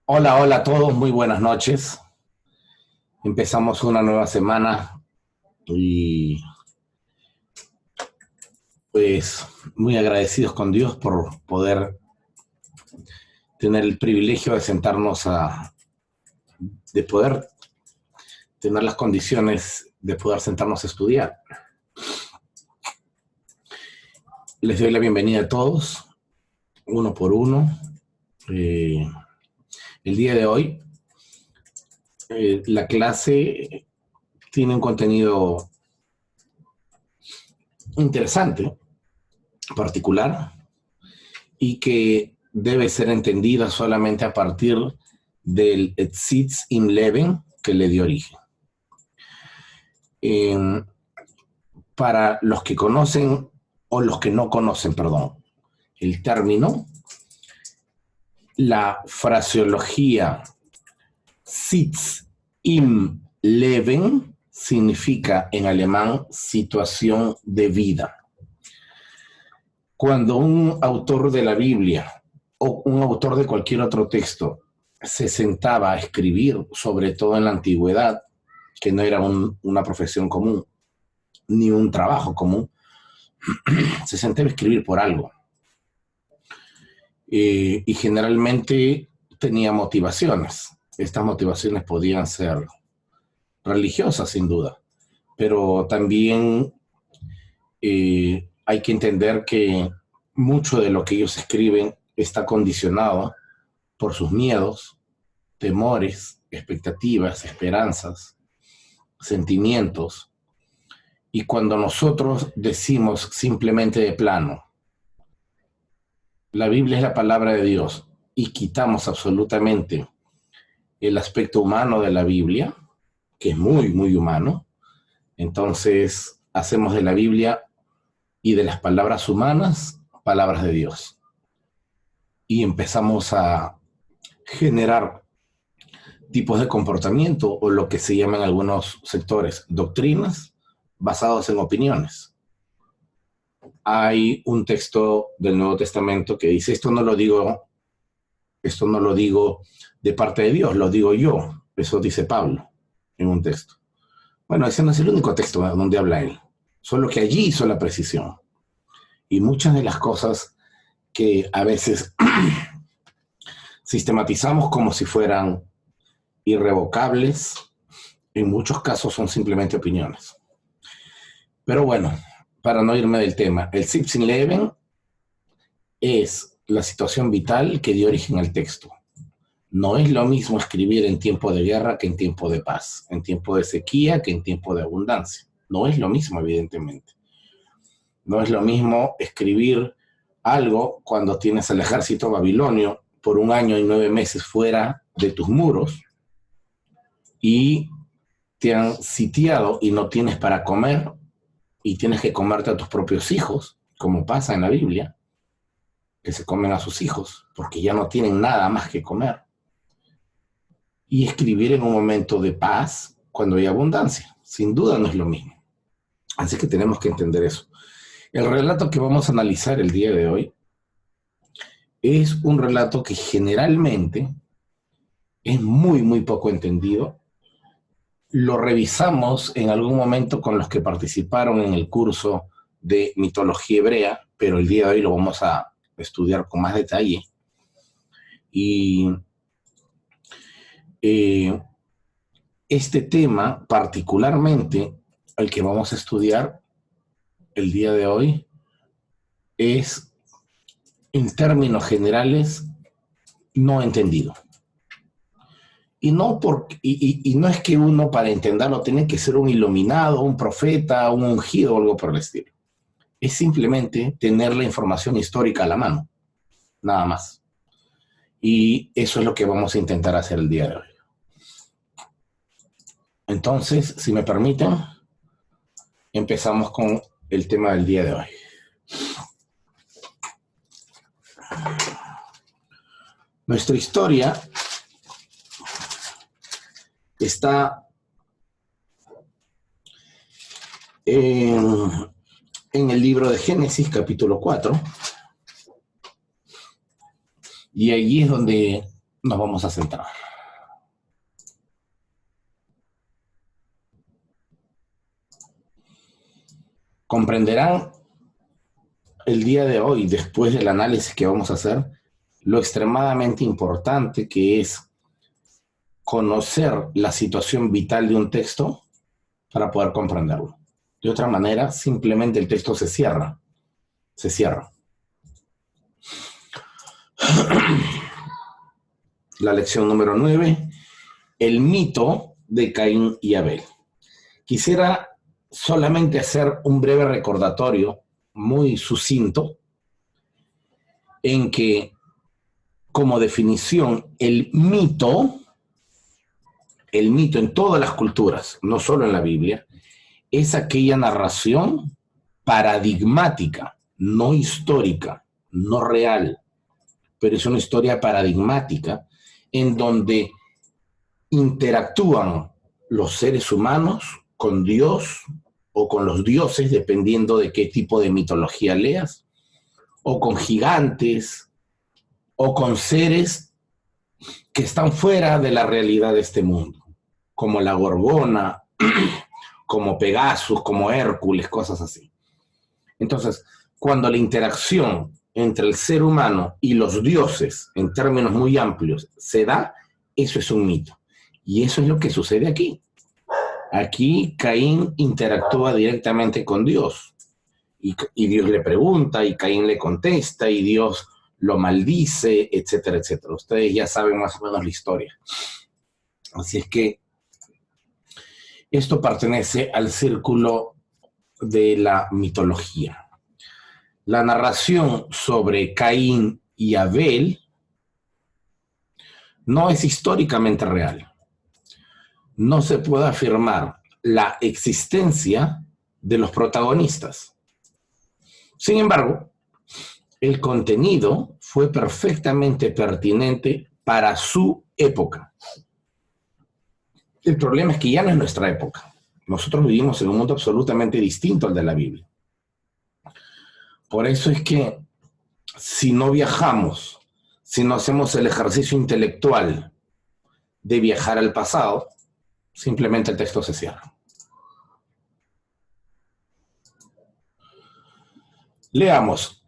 Hola, hola a todos, muy buenas noches. Empezamos una nueva semana y pues muy agradecidos con Dios por poder tener el privilegio de de poder tener las condiciones de poder sentarnos a estudiar. Les doy la bienvenida a todos, uno por uno. El día de hoy, la clase tiene un contenido interesante, particular, y que debe ser entendida solamente a partir del Sitz im Leben que le dio origen. Para los que conocen, o los que no conocen, perdón, el término, la fraseología Sitz im Leben significa en alemán situación de vida. Cuando un autor de la Biblia o un autor de cualquier otro texto se sentaba a escribir, sobre todo en la antigüedad, que no era una profesión común, ni un trabajo común, se sentaba a escribir por algo. Y generalmente tenía motivaciones. Estas motivaciones podían ser religiosas, sin duda, pero también hay que entender que mucho de lo que ellos escriben está condicionado por sus miedos, temores, expectativas, esperanzas, sentimientos. Y cuando nosotros decimos simplemente de plano, la Biblia es la palabra de Dios, y quitamos absolutamente el aspecto humano de la Biblia, que es muy, muy humano, entonces hacemos de la Biblia y de las palabras humanas, palabras de Dios. Y empezamos a generar tipos de comportamiento, o lo que se llaman en algunos sectores doctrinas, basados en opiniones. Hay un texto del Nuevo Testamento que dice, esto no lo digo de parte de Dios, lo digo yo. Eso dice Pablo en un texto. Bueno, ese no es el único texto donde habla él, solo que allí hizo la precisión. Y muchas de las cosas que a veces sistematizamos como si fueran irrevocables, en muchos casos son simplemente opiniones. Pero bueno, para no irme del tema, el Sitz im Leben es la situación vital que dio origen al texto. No es lo mismo escribir en tiempo de guerra que en tiempo de paz, en tiempo de sequía que en tiempo de abundancia. No es lo mismo, evidentemente. No es lo mismo escribir algo cuando tienes al ejército babilonio por 1 año y 9 meses fuera de tus muros y te han sitiado y no tienes para comer y tienes que comerte a tus propios hijos, como pasa en la Biblia, que se comen a sus hijos porque ya no tienen nada más que comer. Y escribir en un momento de paz cuando hay abundancia. Sin duda no es lo mismo. Así que tenemos que entender eso. El relato que vamos a analizar el día de hoy es un relato que generalmente es muy, muy poco entendido. Lo revisamos en algún momento con los que participaron en el curso de mitología hebrea, pero el día de hoy lo vamos a estudiar con más detalle. Y este tema, particularmente el que vamos a estudiar el día de hoy, es, en términos generales, no entendido. Y no es que uno, para entenderlo, tiene que ser un iluminado, un profeta, un ungido o algo por el estilo. Es simplemente tener la información histórica a la mano, nada más. Y eso es lo que vamos a intentar hacer el día de hoy. Entonces, si me permiten, empezamos con el tema del día de hoy. Nuestra historia está en el libro de Génesis, capítulo 4. Y allí es donde nos vamos a centrar. Comprenderán el día de hoy, después del análisis que vamos a hacer, lo extremadamente importante que es conocer la situación vital de un texto para poder comprenderlo. De otra manera, simplemente el texto se cierra. Se cierra. La lección número 9, el mito de Caín y Abel. Quisiera solamente hacer un breve recordatorio, muy sucinto, en que, como definición, el mito en todas las culturas, no solo en la Biblia, es aquella narración paradigmática, no histórica, no real, pero es una historia paradigmática en donde interactúan los seres humanos con Dios o con los dioses, dependiendo de qué tipo de mitología leas, o con gigantes, o con seres que están fuera de la realidad de este mundo, como la Gorgona, como Pegasus, como Hércules, cosas así. Entonces, cuando la interacción entre el ser humano y los dioses, en términos muy amplios, se da, eso es un mito. Y eso es lo que sucede aquí. Aquí Caín interactúa directamente con Dios. Y Dios le pregunta, y Caín le contesta, y Dios lo maldice, etcétera, etcétera. Ustedes ya saben más o menos la historia. Así es que esto pertenece al círculo de la mitología. La narración sobre Caín y Abel no es históricamente real. No se puede afirmar la existencia de los protagonistas. Sin embargo, el contenido fue perfectamente pertinente para su época. El problema es que ya no es nuestra época. Nosotros vivimos en un mundo absolutamente distinto al de la Biblia. Por eso es que si no viajamos, si no hacemos el ejercicio intelectual de viajar al pasado, simplemente el texto se cierra. Leamos.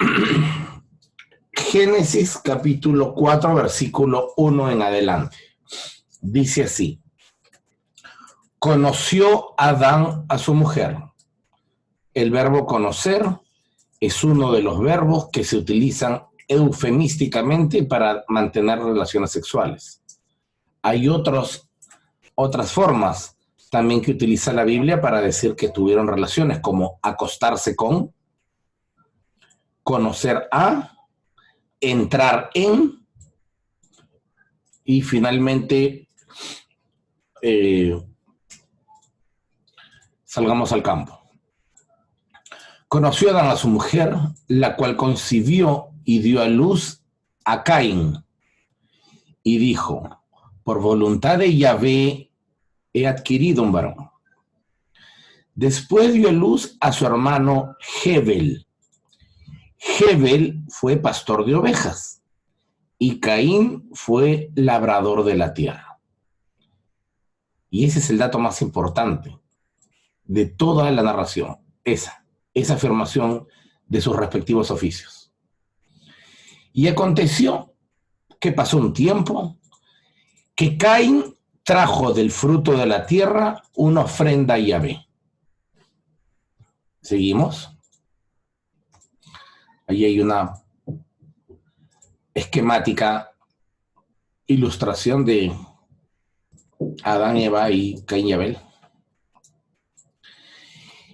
Génesis capítulo 4, versículo 1 en adelante. Dice así: conoció Adán a su mujer. El verbo conocer es uno de los verbos que se utilizan eufemísticamente para mantener relaciones sexuales. Hay otras formas también que utiliza la Biblia para decir que tuvieron relaciones, como acostarse con, conocer a, entrar en, y finalmente salgamos al campo. Conoció Adán a su mujer, la cual concibió y dio a luz a Caín, y dijo: por voluntad de Yahvé he adquirido un varón. Después dio a luz a su hermano Hebel. Hebel fue pastor de ovejas y Caín fue labrador de la tierra. Y ese es el dato más importante de toda la narración, esa afirmación de sus respectivos oficios. Y aconteció que pasó un tiempo que Caín trajo del fruto de la tierra una ofrenda a Yahvé. ¿Seguimos? Allí hay una esquemática ilustración de Adán y Eva y Caín y Abel.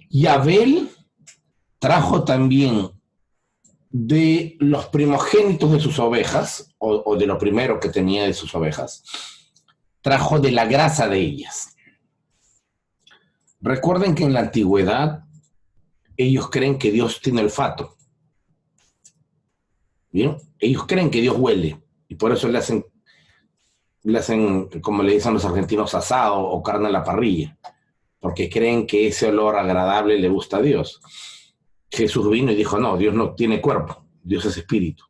Y Abel trajo también de los primogénitos de sus ovejas, o de lo primero que tenía de sus ovejas, trajo de la grasa de ellas. Recuerden que en la antigüedad ellos creen que Dios tiene olfato. ¿Bien? Ellos creen que Dios huele, y por eso le hacen, como le dicen los argentinos, asado o carne a la parrilla, porque creen que ese olor agradable le gusta a Dios. Jesús vino y dijo: no, Dios no tiene cuerpo, Dios es espíritu.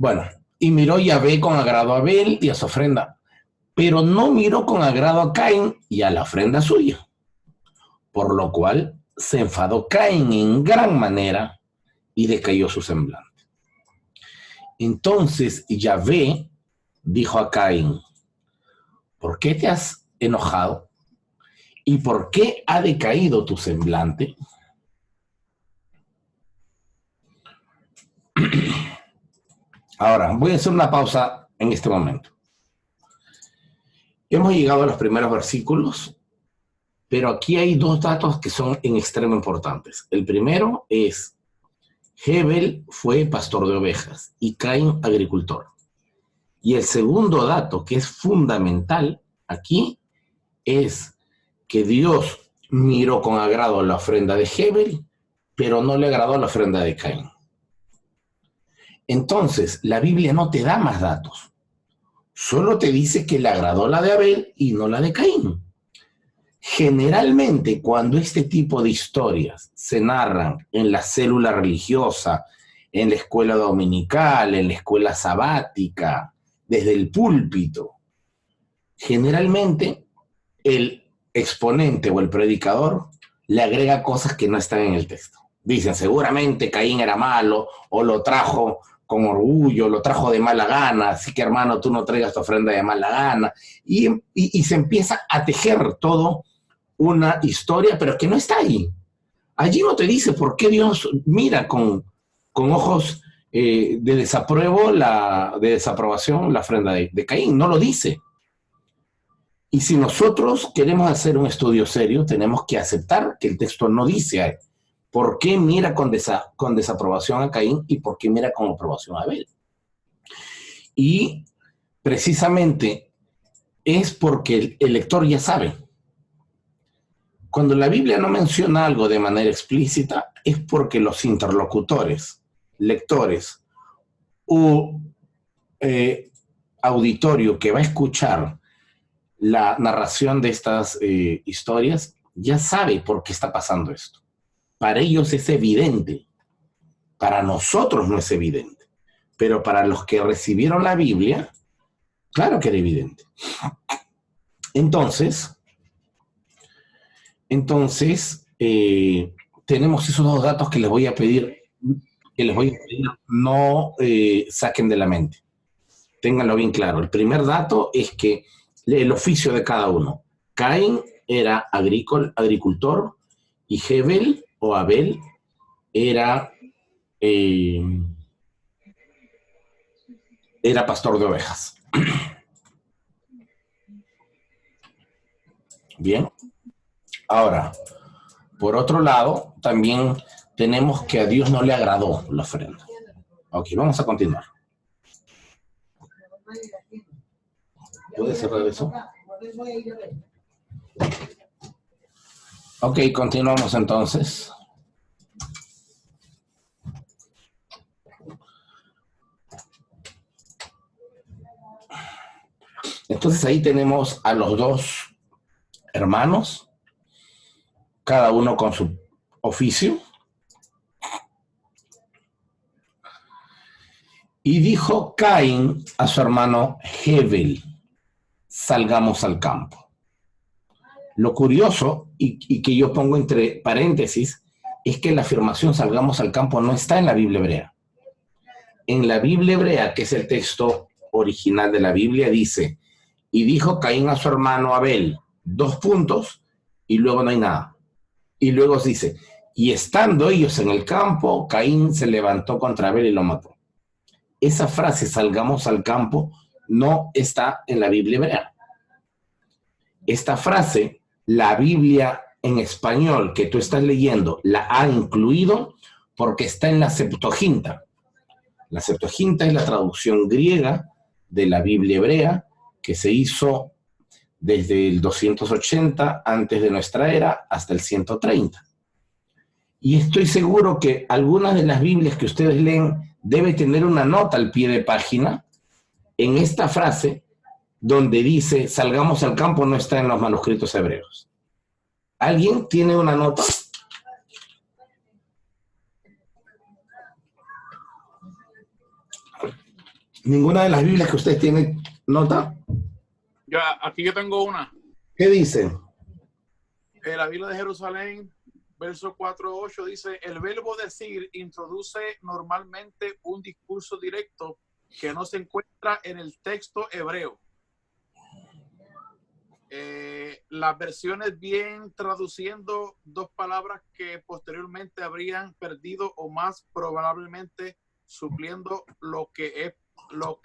Bueno, y miró Yahvé con agrado a Abel y a su ofrenda, pero no miró con agrado a Caín y a la ofrenda suya, por lo cual se enfadó Caín en gran manera y decayó su semblante. Entonces Yahvé dijo a Caín: ¿por qué te has enojado? ¿Y por qué ha decaído tu semblante? Ahora, voy a hacer una pausa en este momento. Hemos llegado a los primeros versículos, pero aquí hay dos datos que son en extremo importantes. El primero es: Hebel fue pastor de ovejas y Caín agricultor. Y el segundo dato, que es fundamental aquí, es que Dios miró con agrado la ofrenda de Hebel, pero no le agradó la ofrenda de Caín. Entonces, la Biblia no te da más datos. Solo te dice que le agradó la de Abel y no la de Caín. Generalmente, cuando este tipo de historias se narran en la célula religiosa, en la escuela dominical, en la escuela sabática, desde el púlpito, generalmente el exponente o el predicador le agrega cosas que no están en el texto. Dicen, seguramente Caín era malo, o lo trajo con orgullo, lo trajo de mala gana, así que hermano, tú no traigas tu ofrenda de mala gana. Y se empieza a tejer todo una historia, pero que no está ahí. Allí no te dice por qué Dios mira con ojos de desapruebo, de desaprobación la ofrenda de Caín, no lo dice. Y si nosotros queremos hacer un estudio serio, tenemos que aceptar que el texto no dice por qué mira con desaprobación a Caín y por qué mira con aprobación a Abel. Y precisamente es porque el lector ya sabe. Cuando la Biblia no menciona algo de manera explícita, es porque los interlocutores, lectores o auditorio que va a escuchar la narración de estas historias ya sabe por qué está pasando esto. Para ellos es evidente, para nosotros no es evidente, pero para los que recibieron la Biblia, claro que era evidente. Entonces tenemos esos dos datos que les voy a pedir no saquen de la mente. Ténganlo bien claro. El primer dato es que el oficio de cada uno. Caín era agricultor y Hebel o Abel era pastor de ovejas. Bien. Ahora, por otro lado, también tenemos que a Dios no le agradó la ofrenda. Ok, vamos a continuar. ¿Puedes cerrar eso? Ok, continuamos entonces. Entonces ahí tenemos a los dos hermanos, cada uno con su oficio. Y dijo Caín a su hermano Hebel: salgamos al campo. Lo curioso, y que yo pongo entre paréntesis, es que la afirmación salgamos al campo no está en la Biblia hebrea. En la Biblia hebrea, que es el texto original de la Biblia, dice: y dijo Caín a su hermano Abel, y luego no hay nada. Y luego dice: y estando ellos en el campo, Caín se levantó contra Abel y lo mató. Esa frase, salgamos al campo, no está en la Biblia hebrea. Esta frase, la Biblia en español que tú estás leyendo, la ha incluido porque está en la Septuaginta. La Septuaginta es la traducción griega de la Biblia hebrea que se hizo desde el 280 antes de nuestra era hasta el 130. Y estoy seguro que algunas de las Biblias que ustedes leen debe tener una nota al pie de página en esta frase donde dice salgamos al campo, no está en los manuscritos hebreos. ¿Alguien tiene una nota? ¿Ninguna de las Biblias que ustedes tienen nota? Aquí yo tengo una. ¿Qué dice? La Biblia de Jerusalén, verso 4:8, dice: el verbo decir introduce normalmente un discurso directo que no se encuentra en el texto hebreo. Las versiones bien traduciendo dos palabras que posteriormente habrían perdido o más probablemente supliendo lo que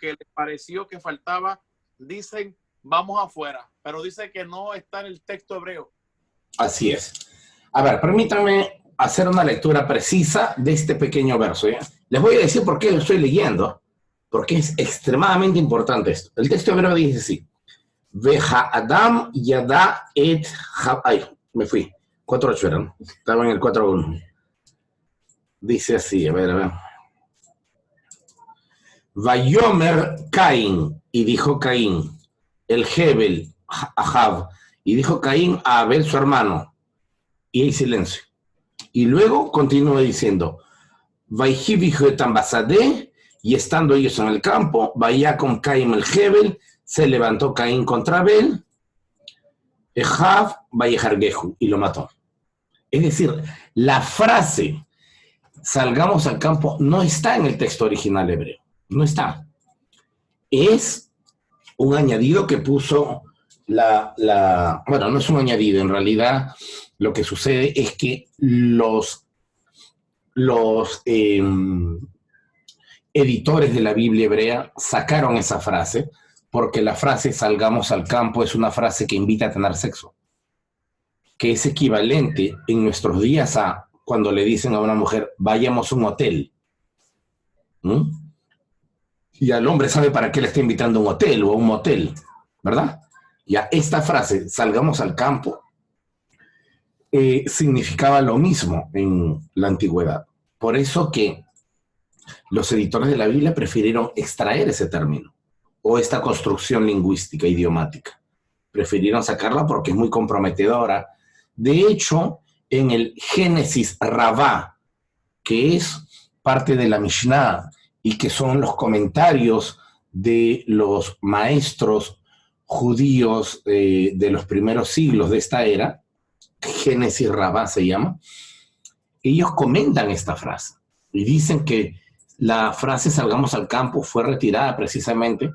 les pareció que faltaba, dicen vamos afuera, pero dice que no está en el texto hebreo. Así es. A ver, permítanme hacer una lectura precisa de este pequeño verso, ¿ya? Les voy a decir por qué lo estoy leyendo, porque es extremadamente importante esto. El texto hebreo dice así: Veja Adam yada et... Ay, me fui. 4.8 era, ¿no? Estaba en el 4.1. Dice así, a ver. Vayomer Caín, y dijo Caín, el Hebel, Ahab, y dijo Caín a Abel su hermano, y hay silencio. Y luego continúa diciendo, y estando ellos en el campo, vaya con Caín el Hebel, se levantó Caín contra Abel, Ahab, Vayehargehu, y lo mató. Es decir, la frase salgamos al campo no está en el texto original hebreo, no está. Es un añadido que puso bueno, no es un añadido, en realidad lo que sucede es que los editores de la Biblia hebrea sacaron esa frase porque la frase salgamos al campo es una frase que invita a tener sexo, que es equivalente en nuestros días a cuando le dicen a una mujer vayamos a un hotel. ¿Mm? Y al hombre sabe para qué le está invitando a un hotel o a un motel, ¿verdad? Ya esta frase, salgamos al campo, significaba lo mismo en la antigüedad. Por eso que los editores de la Biblia prefirieron extraer ese término o esta construcción lingüística, idiomática. Prefirieron sacarla porque es muy comprometedora. De hecho, en el Génesis Rabá, que es parte de la Mishnah y que son los comentarios de los maestros judíos de los primeros siglos de esta era, Génesis Rabá se llama, ellos comentan esta frase y dicen que la frase salgamos al campo fue retirada precisamente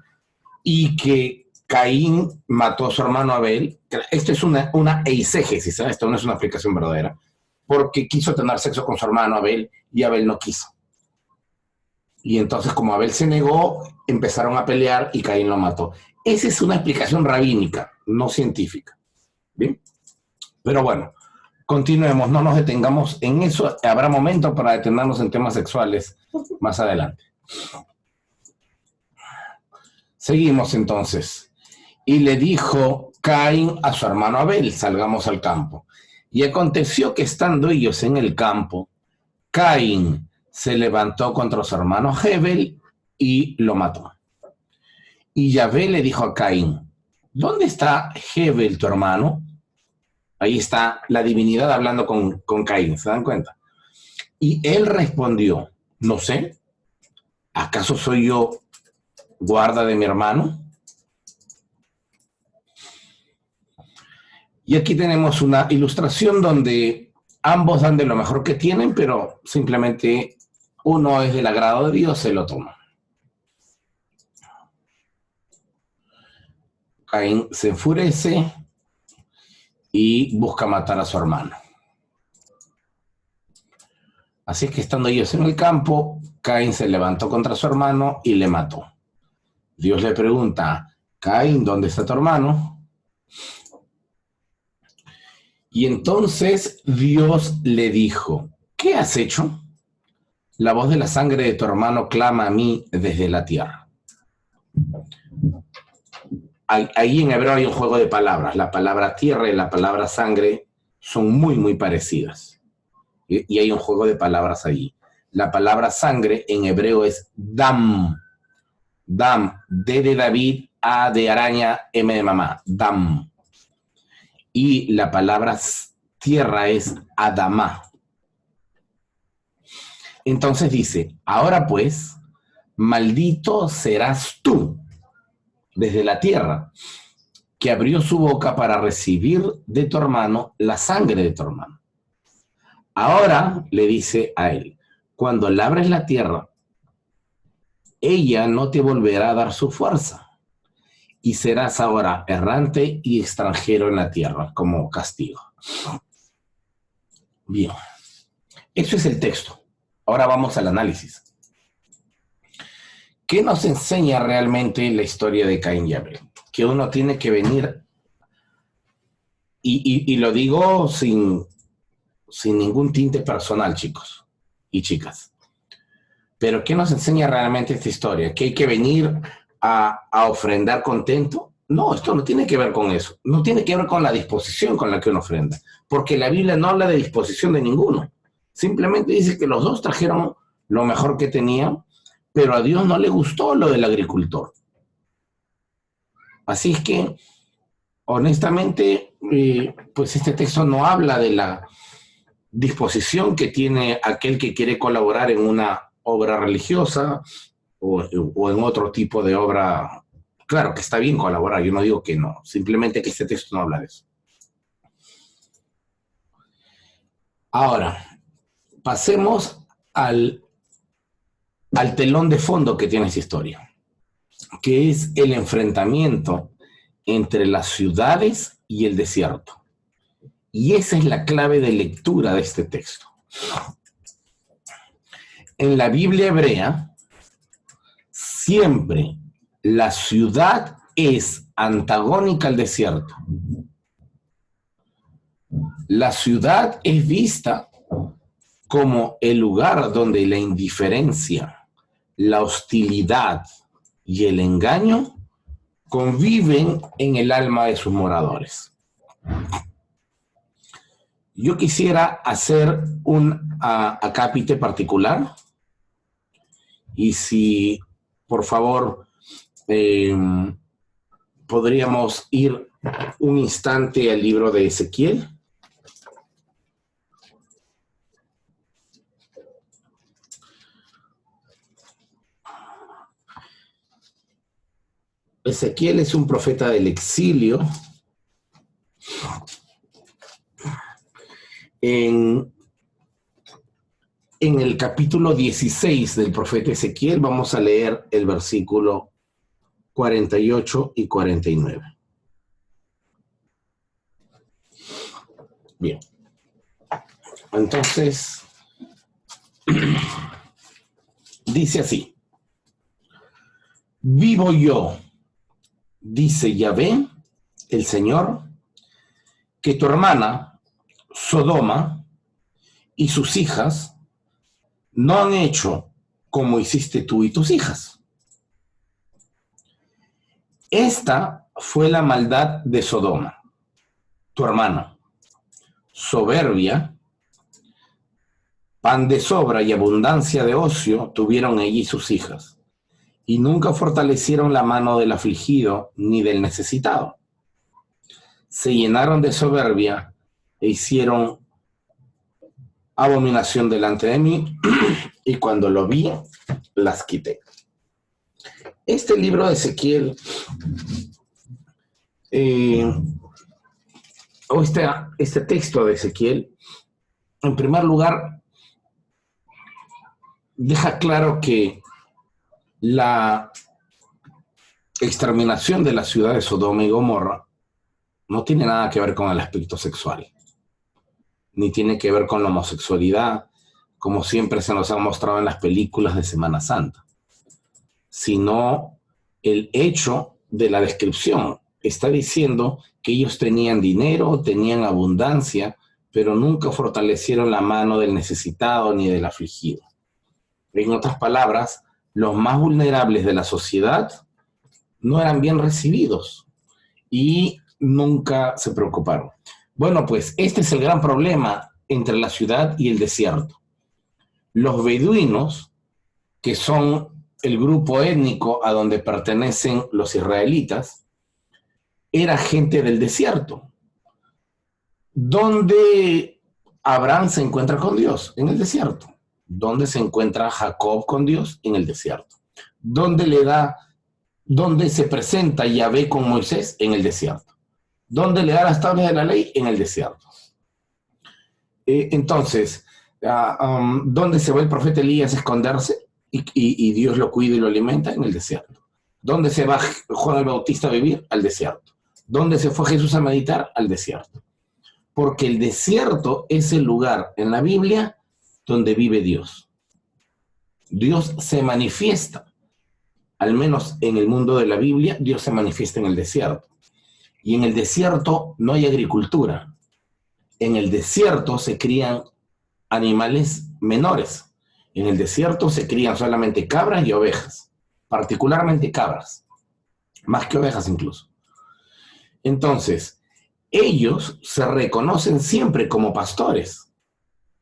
y que Caín mató a su hermano Abel. Esto es una eisegesis, ¿eh? Esto no es una explicación verdadera, porque quiso tener sexo con su hermano Abel y Abel no quiso. Y entonces, como Abel se negó, empezaron a pelear y Caín lo mató. Esa es una explicación rabínica, no científica. ¿Bien? Pero bueno, continuemos, no nos detengamos en eso. Habrá momento para detenernos en temas sexuales más adelante. Seguimos entonces. Y le dijo Caín a su hermano Abel, salgamos al campo. Y aconteció que estando ellos en el campo, Caín se levantó contra su hermano Hebel y lo mató. Y Yahvé le dijo a Caín, ¿dónde está Hebel tu hermano? Ahí está la divinidad hablando con Caín, ¿se dan cuenta? Y él respondió, no sé, ¿acaso soy yo guarda de mi hermano? Y aquí tenemos una ilustración donde ambos dan de lo mejor que tienen, pero simplemente uno es del agrado de Dios, se lo toma. Caín se enfurece y busca matar a su hermano. Así es que estando ellos en el campo, Caín se levantó contra su hermano y le mató. Dios le pregunta, Caín, ¿dónde está tu hermano? Y entonces Dios le dijo, ¿qué has hecho? La voz de la sangre de tu hermano clama a mí desde la tierra. Ahí en hebreo hay un juego de palabras. La palabra tierra y la palabra sangre son muy, muy parecidas. Y hay un juego de palabras allí. La palabra sangre en hebreo es dam. Dam, D de David, A de araña, M de mamá. Dam. Y la palabra tierra es Adamá. Entonces dice, ahora pues, maldito serás tú desde la tierra, que abrió su boca para recibir de tu hermano la sangre de tu hermano. Ahora le dice a él, cuando labres la tierra, ella no te volverá a dar su fuerza, y serás ahora errante y extranjero en la tierra como castigo. Bien, eso es el texto. Ahora vamos al análisis. ¿Qué nos enseña realmente la historia de Caín y Abel? Que uno tiene que venir, y lo digo sin ningún tinte personal, chicos y chicas. Pero ¿qué nos enseña realmente esta historia? ¿Que hay que venir a ofrendar contento? No, esto no tiene que ver con eso. No tiene que ver con la disposición con la que uno ofrenda. Porque la Biblia no habla de disposición de ninguno. Simplemente dice que los dos trajeron lo mejor que tenían, pero a Dios no le gustó lo del agricultor. Así es que, honestamente, pues este texto no habla de la disposición que tiene aquel que quiere colaborar en una obra religiosa o en otro tipo de obra. Claro que está bien colaborar, yo no digo que no, simplemente que este texto no habla de eso. Ahora, pasemos al telón de fondo que tiene esta historia, que es el enfrentamiento entre las ciudades y el desierto. Y esa es la clave de lectura de este texto. En la Biblia hebrea, siempre la ciudad es antagónica al desierto. La ciudad es vista como el lugar donde la indiferencia, la hostilidad y el engaño conviven en el alma de sus moradores. Yo quisiera hacer un acápite particular y si, por favor, podríamos ir un instante al libro de Ezequiel. Ezequiel es un profeta del exilio. En el capítulo 16 del profeta Ezequiel vamos a leer el versículo 48 y 49. Bien. Entonces, dice así: vivo yo, dice Yahvé, el Señor, que tu hermana Sodoma y sus hijas no han hecho como hiciste tú y tus hijas. Esta fue la maldad de Sodoma, tu hermana, soberbia, pan de sobra y abundancia de ocio tuvieron ella y sus hijas, y nunca fortalecieron la mano del afligido ni del necesitado. Se llenaron de soberbia e hicieron abominación delante de mí, y cuando lo vi, las quité. Este libro de Ezequiel, o este texto de Ezequiel, en primer lugar, deja claro que la exterminación de la ciudad de Sodoma y Gomorra no tiene nada que ver con el aspecto sexual, ni tiene que ver con la homosexualidad, como siempre se nos ha mostrado en las películas de Semana Santa, sino el hecho de la descripción. Está diciendo que ellos tenían dinero, tenían abundancia, pero nunca fortalecieron la mano del necesitado ni del afligido. En otras palabras, los más vulnerables de la sociedad no eran bien recibidos y nunca se preocuparon. Bueno, pues este es el gran problema entre la ciudad y el desierto. Los beduinos, que son el grupo étnico a donde pertenecen los israelitas, era gente del desierto. ¿Dónde Abraham se encuentra con Dios? En el desierto. ¿Dónde se encuentra Jacob con Dios? En el desierto. ¿Dónde se presenta Yahvé con Moisés? En el desierto. ¿Dónde le da las tablas de la ley? En el desierto. Entonces, ¿dónde se va el profeta Elías a esconderse? Y Dios lo cuida y lo alimenta en el desierto. ¿Dónde se va Juan el Bautista a vivir? Al desierto. ¿Dónde se fue Jesús a meditar? Al desierto. Porque el desierto es el lugar en la Biblia donde vive Dios. Dios se manifiesta, al menos en el mundo de la Biblia, Dios se manifiesta en el desierto. Y en el desierto no hay agricultura. En el desierto se crían animales menores. En el desierto se crían solamente cabras y ovejas, particularmente cabras, más que ovejas incluso. Entonces, ellos se reconocen siempre como pastores.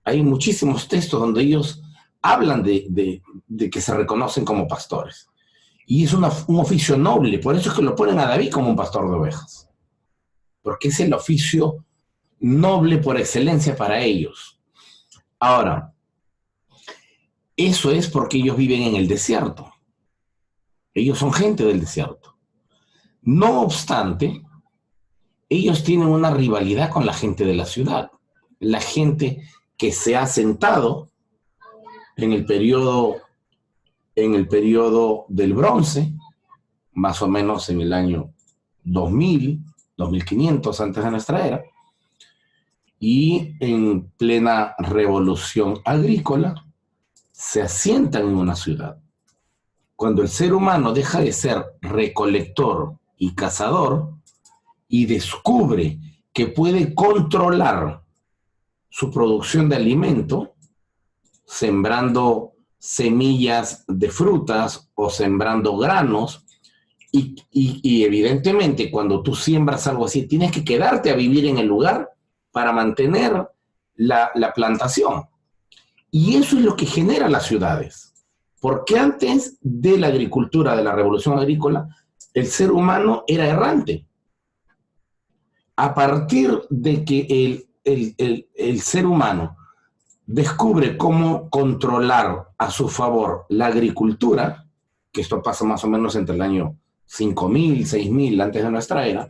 Hay muchísimos textos donde ellos hablan de que se reconocen como pastores. Y es un oficio noble, por eso es que lo ponen a David como un pastor de ovejas. Porque es el oficio noble por excelencia para ellos. Ahora, eso es porque ellos viven en el desierto. Ellos son gente del desierto. No obstante, ellos tienen una rivalidad con la gente de la ciudad. La gente que se ha asentado en el periodo del bronce, más o menos en el año 2000, 2500 antes de nuestra era, y en plena revolución agrícola, se asientan en una ciudad. Cuando el ser humano deja de ser recolector y cazador y descubre que puede controlar su producción de alimento, sembrando semillas de frutas o sembrando granos, y evidentemente cuando tú siembras algo así, tienes que quedarte a vivir en el lugar para mantener la plantación. Y eso es lo que genera las ciudades. Porque antes de la agricultura, de la revolución agrícola, el ser humano era errante. A partir de que el ser humano descubre cómo controlar a su favor la agricultura, que esto pasa más o menos entre el año 5000, 6000 antes de nuestra era,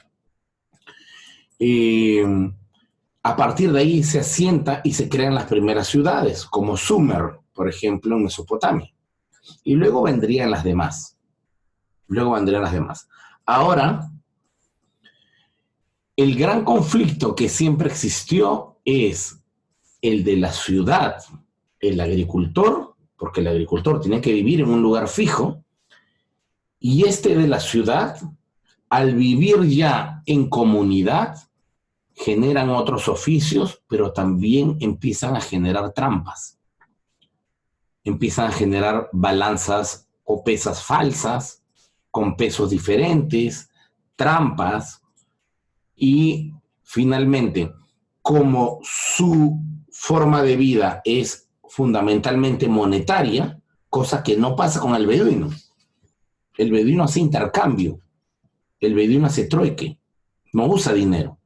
a partir de ahí se asienta y se crean las primeras ciudades, como Sumer, por ejemplo, en Mesopotamia. Y luego vendrían las demás. Ahora, el gran conflicto que siempre existió es el de la ciudad, el agricultor, porque el agricultor tiene que vivir en un lugar fijo, y este de la ciudad, al vivir ya en comunidad, generan otros oficios, pero también empiezan a generar trampas. Empiezan a generar balanzas o pesas falsas, con pesos diferentes, trampas, y finalmente, como su forma de vida es fundamentalmente monetaria, cosa que no pasa con el beduino. El beduino hace intercambio, el beduino hace trueque, no usa dinero.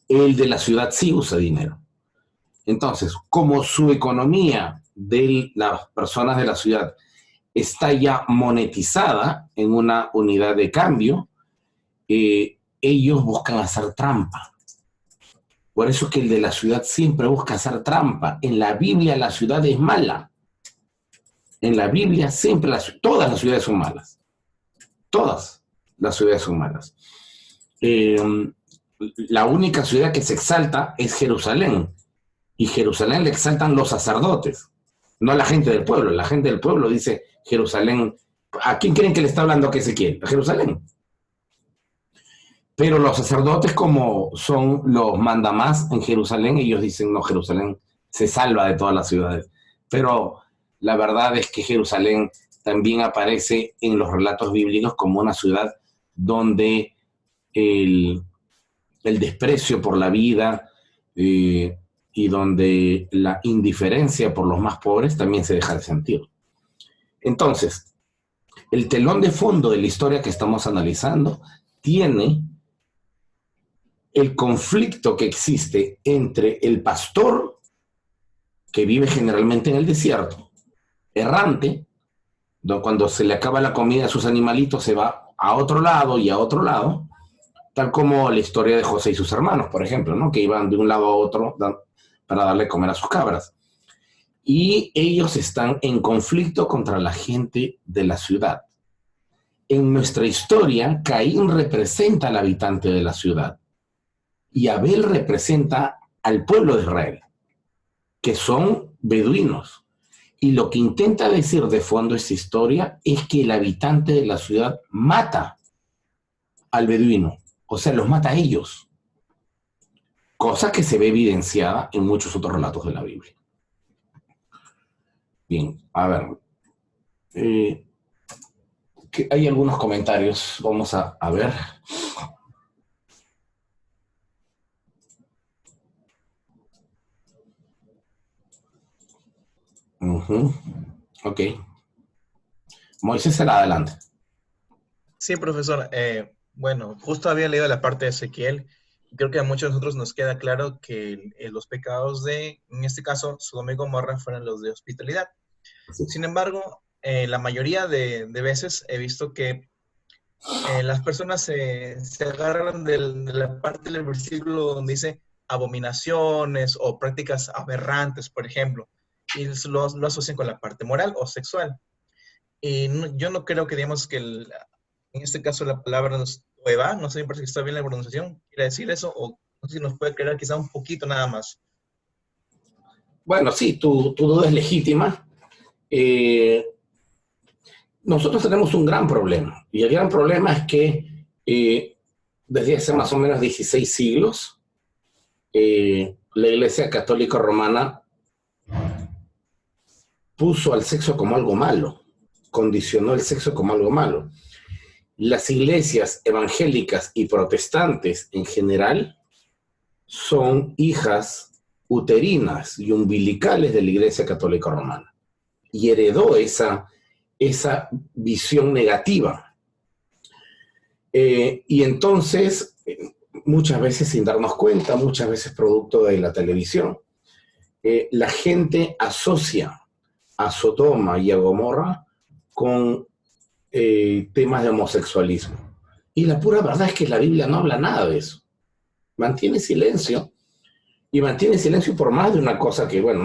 El de la ciudad sí usa dinero. Entonces, como su economía de las personas de la ciudad está ya monetizada en una unidad de cambio, ellos buscan hacer trampa. Por eso es que el de la ciudad siempre busca hacer trampa. En la Biblia la ciudad es mala. En la Biblia siempre todas las ciudades son malas. Todas las ciudades son malas. La única ciudad que se exalta es Jerusalén. Y Jerusalén le exaltan los sacerdotes, no la gente del pueblo. La gente del pueblo dice Jerusalén. ¿A quién creen que le está hablando que se quiere? A Jerusalén. Pero los sacerdotes, como son los mandamás en Jerusalén, ellos dicen, no, Jerusalén se salva de todas las ciudades. Pero la verdad es que Jerusalén también aparece en los relatos bíblicos como una ciudad donde el desprecio por la vida y donde la indiferencia por los más pobres también se deja de sentir. Entonces, el telón de fondo de la historia que estamos analizando tiene el conflicto que existe entre el pastor, que vive generalmente en el desierto, errante, Cuando se le acaba la comida a sus animalitos, se va a otro lado y a otro lado, tal como la historia de José y sus hermanos, por ejemplo, ¿no? Que iban de un lado a otro para darle comer a sus cabras. Y ellos están en conflicto contra la gente de la ciudad. En nuestra historia, Caín representa al habitante de la ciudad y Abel representa al pueblo de Israel, que son beduinos. Y lo que intenta decir de fondo esta historia es que el habitante de la ciudad mata al beduino, o sea, los mata a ellos, cosa que se ve evidenciada en muchos otros relatos de la Biblia. Bien, a ver, hay algunos comentarios, vamos a ver. Ok. Moisés, será adelante. Sí, profesor. Bueno, justo había leído la parte de Ezequiel. Creo que a muchos de nosotros nos queda claro que los pecados de, en este caso, Sodoma y Gomorra fueron los de hospitalidad. Sí. Sin embargo, la mayoría de veces he visto que las personas se agarran de la parte del versículo donde dice abominaciones o prácticas aberrantes, por ejemplo, y lo asocian con la parte moral o sexual. Y yo no creo que digamos que en este caso la palabra Eva, no sé si está bien la pronunciación, quiere decir eso, o no sé si nos puede aclarar quizá un poquito nada más. Bueno, sí, tu duda es legítima. Nosotros tenemos un gran problema, y el gran problema es que desde hace más o menos 16 siglos, la Iglesia Católica Romana puso al sexo como algo malo, condicionó el sexo como algo malo. Las iglesias evangélicas y protestantes en general son hijas uterinas y umbilicales de la Iglesia Católica Romana, y heredó esa visión negativa. Y entonces, muchas veces sin darnos cuenta, muchas veces producto de la televisión, la gente asocia a Sodoma y a Gomorra con temas de homosexualismo. Y la pura verdad es que la Biblia no habla nada de eso. Mantiene silencio, y mantiene silencio por más de una cosa que, bueno,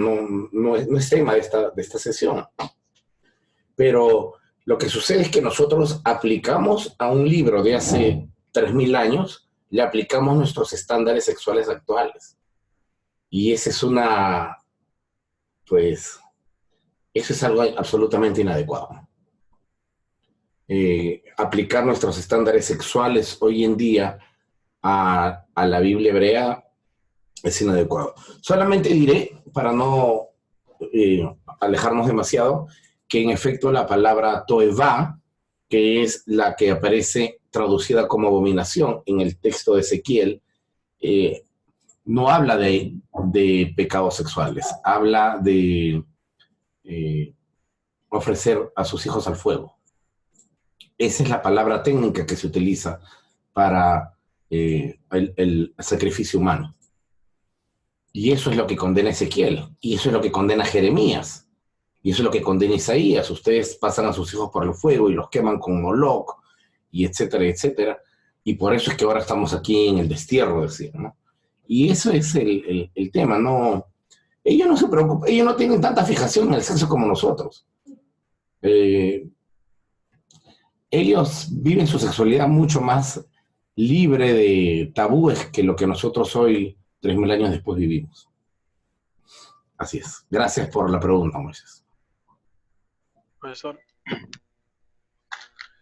no es tema de esta sesión. Pero lo que sucede es que nosotros aplicamos a un libro de hace 3000 años, le aplicamos nuestros estándares sexuales actuales. Y esa es pues, eso es algo absolutamente inadecuado. Aplicar nuestros estándares sexuales hoy en día a la Biblia hebrea es inadecuado. Solamente diré, para no alejarnos demasiado, que en efecto la palabra toevá, que es la que aparece traducida como abominación en el texto de Ezequiel, no habla de pecados sexuales, habla de ofrecer a sus hijos al fuego. Esa es la palabra técnica que se utiliza para el sacrificio humano. Y eso es lo que condena Ezequiel, y eso es lo que condena Jeremías, y eso es lo que condena Isaías. Ustedes pasan a sus hijos por el fuego y los queman con Moloc, y etcétera, etcétera. Y por eso es que ahora estamos aquí en el destierro, decir, ¿no? Y eso es el tema, ¿no? Ellos no se preocupan, ellos no tienen tanta fijación en el sexo como nosotros. Ellos viven su sexualidad mucho más libre de tabúes que lo que nosotros hoy, 3000 años después, vivimos. Así es. Gracias por la pregunta, Moisés. Profesor.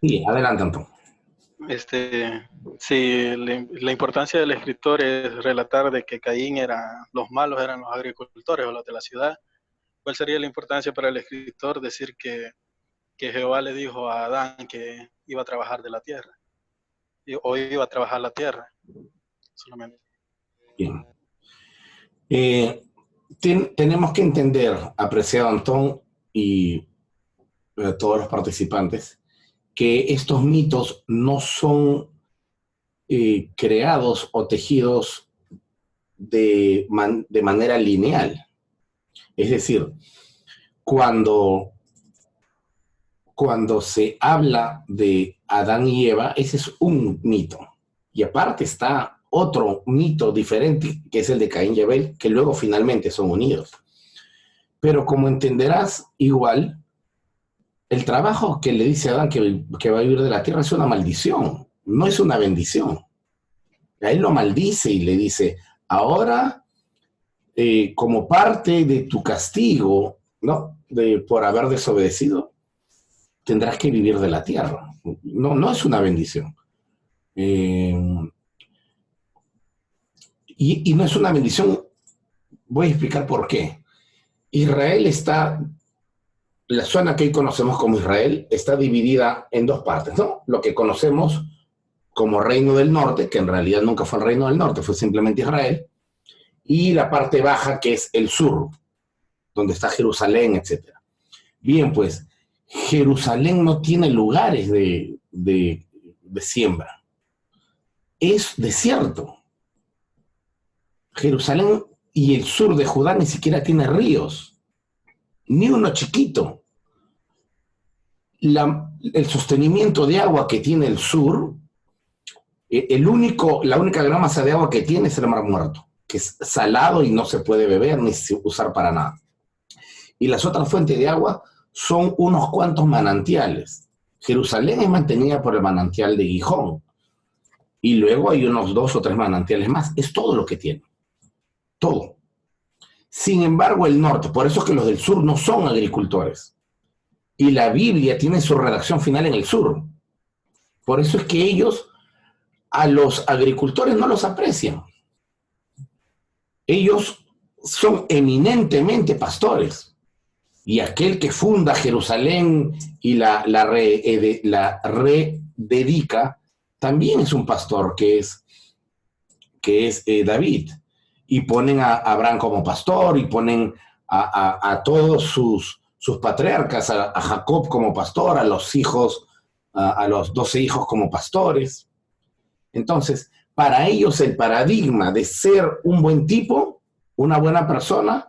Sí, adelante, Antón. Sí, la importancia del escritor es relatar de que Caín los malos eran los agricultores o los de la ciudad. ¿Cuál sería la importancia para el escritor decir que Jehová le dijo a Adán que iba a trabajar de la tierra? O iba a trabajar la tierra, solamente. Bien. Tenemos que entender, apreciado Antón y todos los participantes, que estos mitos no son creados o tejidos de manera lineal. Es decir, cuando cuando se habla de Adán y Eva, ese es un mito. Y aparte está otro mito diferente, que es el de Caín y Abel, que luego finalmente son unidos. Pero como entenderás, igual, el trabajo que le dice a Adán que va a vivir de la tierra es una maldición, no es una bendición. A él lo maldice y le dice, ahora, como parte de tu castigo, ¿no? Por haber desobedecido, tendrás que vivir de la tierra. No, no es una bendición. Y no es una bendición, voy a explicar por qué. Israel está, la zona que hoy conocemos como Israel, está dividida en dos partes, ¿no? Lo que conocemos como Reino del Norte, que en realidad nunca fue el Reino del Norte, fue simplemente Israel, y la parte baja, que es el sur, donde está Jerusalén, etc. Bien, pues, Jerusalén no tiene lugares de siembra. Es desierto. Jerusalén y el sur de Judá ni siquiera tiene ríos, ni uno chiquito. El sostenimiento de agua que tiene el sur, la única gran masa de agua que tiene es el Mar Muerto, que es salado y no se puede beber ni usar para nada. Y las otras fuentes de agua son unos cuantos manantiales. Jerusalén es mantenida por el manantial de Gijón. Y luego hay unos 2 o 3 manantiales más. Es todo lo que tiene. Todo. Sin embargo, el norte, por eso es que los del sur no son agricultores. Y la Biblia tiene su redacción final en el sur. Por eso es que ellos a los agricultores no los aprecian. Ellos son eminentemente pastores. Y aquel que funda Jerusalén y la rededica, también es un pastor que es David. Y ponen a Abraham como pastor, y ponen a todos sus patriarcas, a Jacob como pastor, a los 12 hijos como pastores. Entonces, para ellos el paradigma de ser un buen tipo, una buena persona,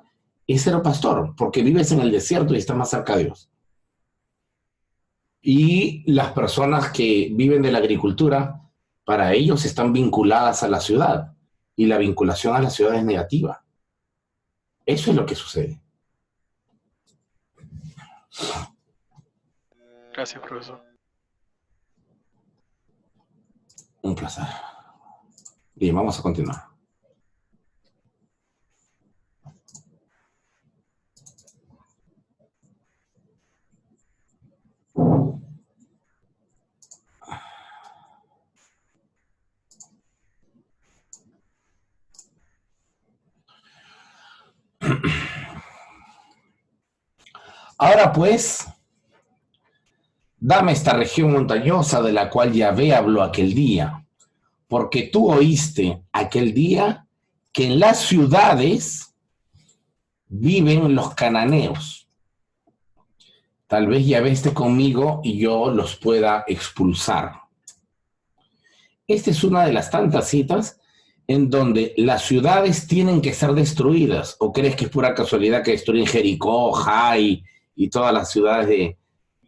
es ser pastor, porque vives en el desierto y estás más cerca de Dios. Y las personas que viven de la agricultura, para ellos están vinculadas a la ciudad, y la vinculación a la ciudad es negativa. Eso es lo que sucede. Gracias, profesor. Un placer. Bien, vamos a continuar. Ahora pues, dame esta región montañosa de la cual Yahvé habló aquel día, porque tú oíste aquel día que en las ciudades viven los cananeos. Tal vez Yahvé esté conmigo y yo los pueda expulsar. Esta es una de las tantas citas en donde las ciudades tienen que ser destruidas. ¿O crees que es pura casualidad que destruyen Jericó, Jai y todas las ciudades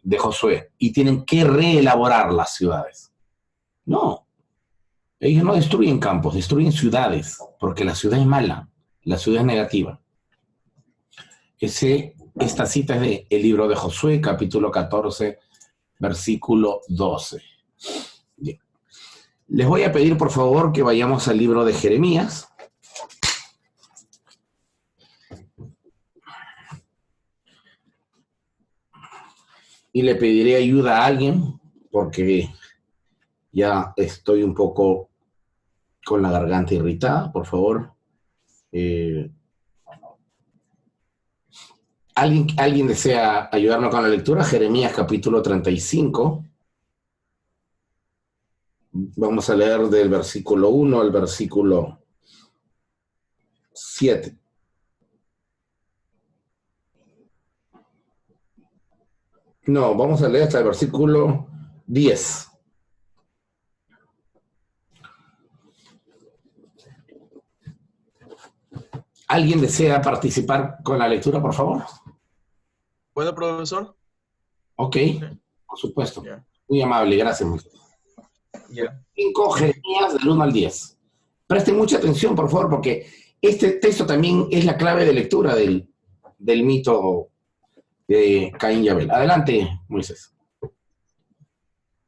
de Josué? Y tienen que reelaborar las ciudades. No. Ellos no destruyen campos, destruyen ciudades, porque la ciudad es mala, la ciudad es negativa. Esta cita es del libro de Josué, capítulo 14, versículo 12. Bien. Les voy a pedir, por favor, que vayamos al libro de Jeremías. Y le pediré ayuda a alguien, porque ya estoy un poco con la garganta irritada, por favor. ¿Alguien desea ayudarnos con la lectura? Jeremías capítulo 35. Vamos a leer del versículo 1 al versículo 7. No, vamos a leer hasta el versículo 10. ¿Alguien desea participar con la lectura, por favor? ¿Puedo, profesor? Ok. Por supuesto. Ya. Muy amable, gracias. Ya. 5 Jeremías del 1 al 10. Presten mucha atención, por favor, porque este texto también es la clave de lectura del mito de Caín y Abel. Adelante, Moisés.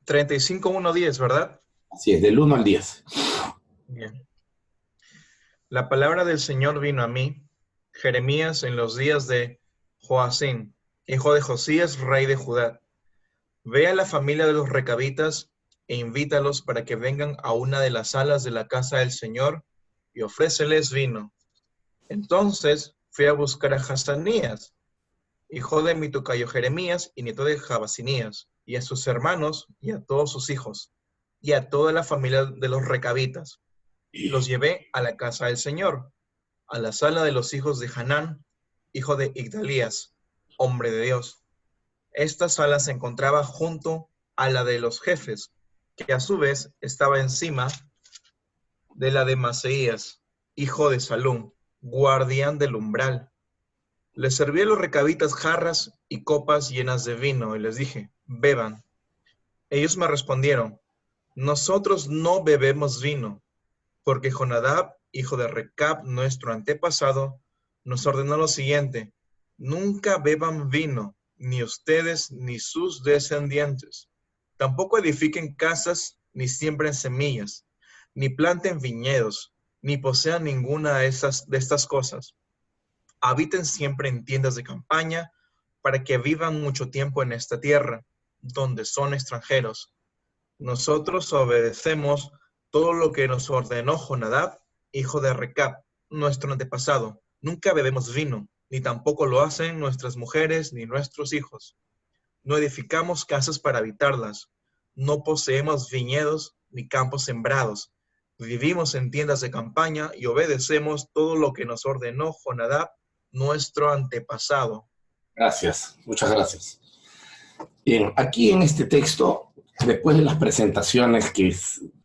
35:1-10, ¿verdad? Así es, del 1 al 10. Bien. La palabra del Señor vino a mí, Jeremías, en los días de Joacim, hijo de Josías, rey de Judá. Ve a la familia de los recabitas e invítalos para que vengan a una de las salas de la casa del Señor y ofréceles vino. Entonces fui a buscar a Hazanías, hijo de mi tocayo Jeremías y nieto de Jabasinías, y a sus hermanos y a todos sus hijos, y a toda la familia de los recabitas. Y los llevé a la casa del Señor, a la sala de los hijos de Hanán, hijo de Igdalías, hombre de Dios. Esta sala se encontraba junto a la de los jefes, que a su vez estaba encima de la de Maseías, hijo de Salum, guardián del umbral. Les serví a los recabitas jarras y copas llenas de vino, y les dije, beban. Ellos me respondieron, nosotros no bebemos vino, porque Jonadab, hijo de Recab, nuestro antepasado, nos ordenó lo siguiente, nunca beban vino, ni ustedes ni sus descendientes. Tampoco edifiquen casas, ni siembren semillas, ni planten viñedos, ni posean ninguna de estas cosas. Habiten siempre en tiendas de campaña, para que vivan mucho tiempo en esta tierra, donde son extranjeros. Nosotros obedecemos todo lo que nos ordenó Jonadab, hijo de Recab, nuestro antepasado. Nunca bebemos vino, ni tampoco lo hacen nuestras mujeres ni nuestros hijos. No edificamos casas para habitarlas. No poseemos viñedos ni campos sembrados. Vivimos en tiendas de campaña y obedecemos todo lo que nos ordenó Jonadab, nuestro antepasado. Gracias, muchas gracias. Bien, aquí en este texto, después de las presentaciones, que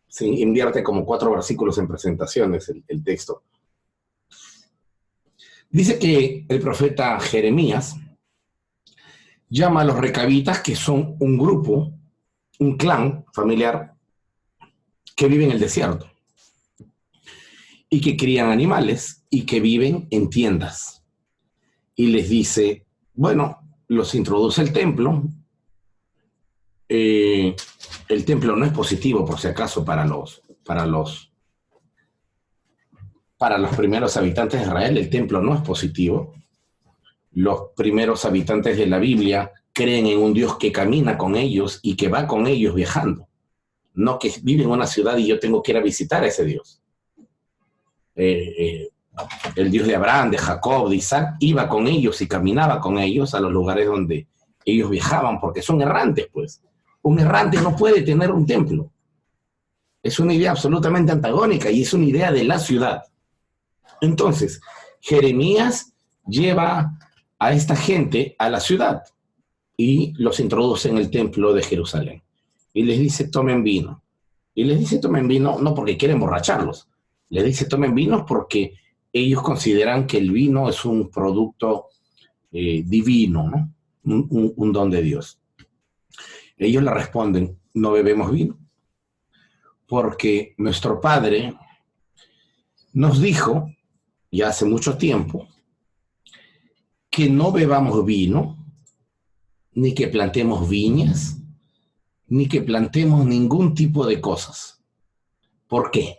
se invierte como 4 versículos en presentaciones el texto, dice que el profeta Jeremías llama a los recabitas, que son un grupo, un clan familiar, que vive en el desierto y que crían animales y que viven en tiendas. Y les dice, bueno, los introduce al templo. El templo no es positivo, por si acaso, para los primeros habitantes de Israel. El templo no es positivo. Los primeros habitantes de la Biblia creen en un Dios que camina con ellos y que va con ellos viajando. No que vive en una ciudad y yo tengo que ir a visitar a ese Dios. El Dios de Abraham, de Jacob, de Isaac, iba con ellos y caminaba con ellos a los lugares donde ellos viajaban, porque son errantes, pues. Un errante no puede tener un templo. Es una idea absolutamente antagónica y es una idea de la ciudad. Entonces, Jeremías lleva a esta gente a la ciudad y los introduce en el templo de Jerusalén. Y les dice, tomen vino. Y les dice, tomen vino no porque quieren emborracharlos. Les dice, tomen vino porque ellos consideran que el vino es un producto divino, ¿no? Un don de Dios. Ellos le responden, no bebemos vino, porque nuestro padre nos dijo, ya hace mucho tiempo, que no bebamos vino, ni que plantemos viñas, ni que plantemos ningún tipo de cosas. ¿Por qué?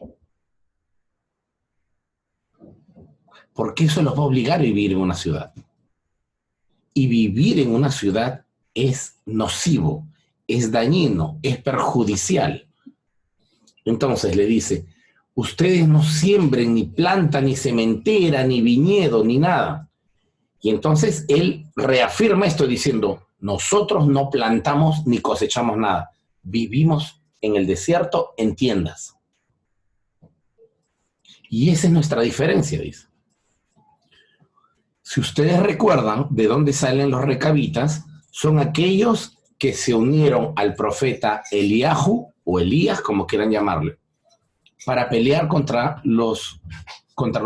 Porque eso los va a obligar a vivir en una ciudad. Y vivir en una ciudad es nocivo, es dañino, es perjudicial. Entonces le dice, ustedes no siembren ni planta, ni cementera, ni viñedo, ni nada. Y entonces él reafirma esto diciendo, nosotros no plantamos ni cosechamos nada. Vivimos en el desierto en tiendas. Y esa es nuestra diferencia, dice. Si ustedes recuerdan de dónde salen los recabitas, son aquellos que se unieron al profeta Eliahu, o Elías, como quieran llamarle, para pelear contra los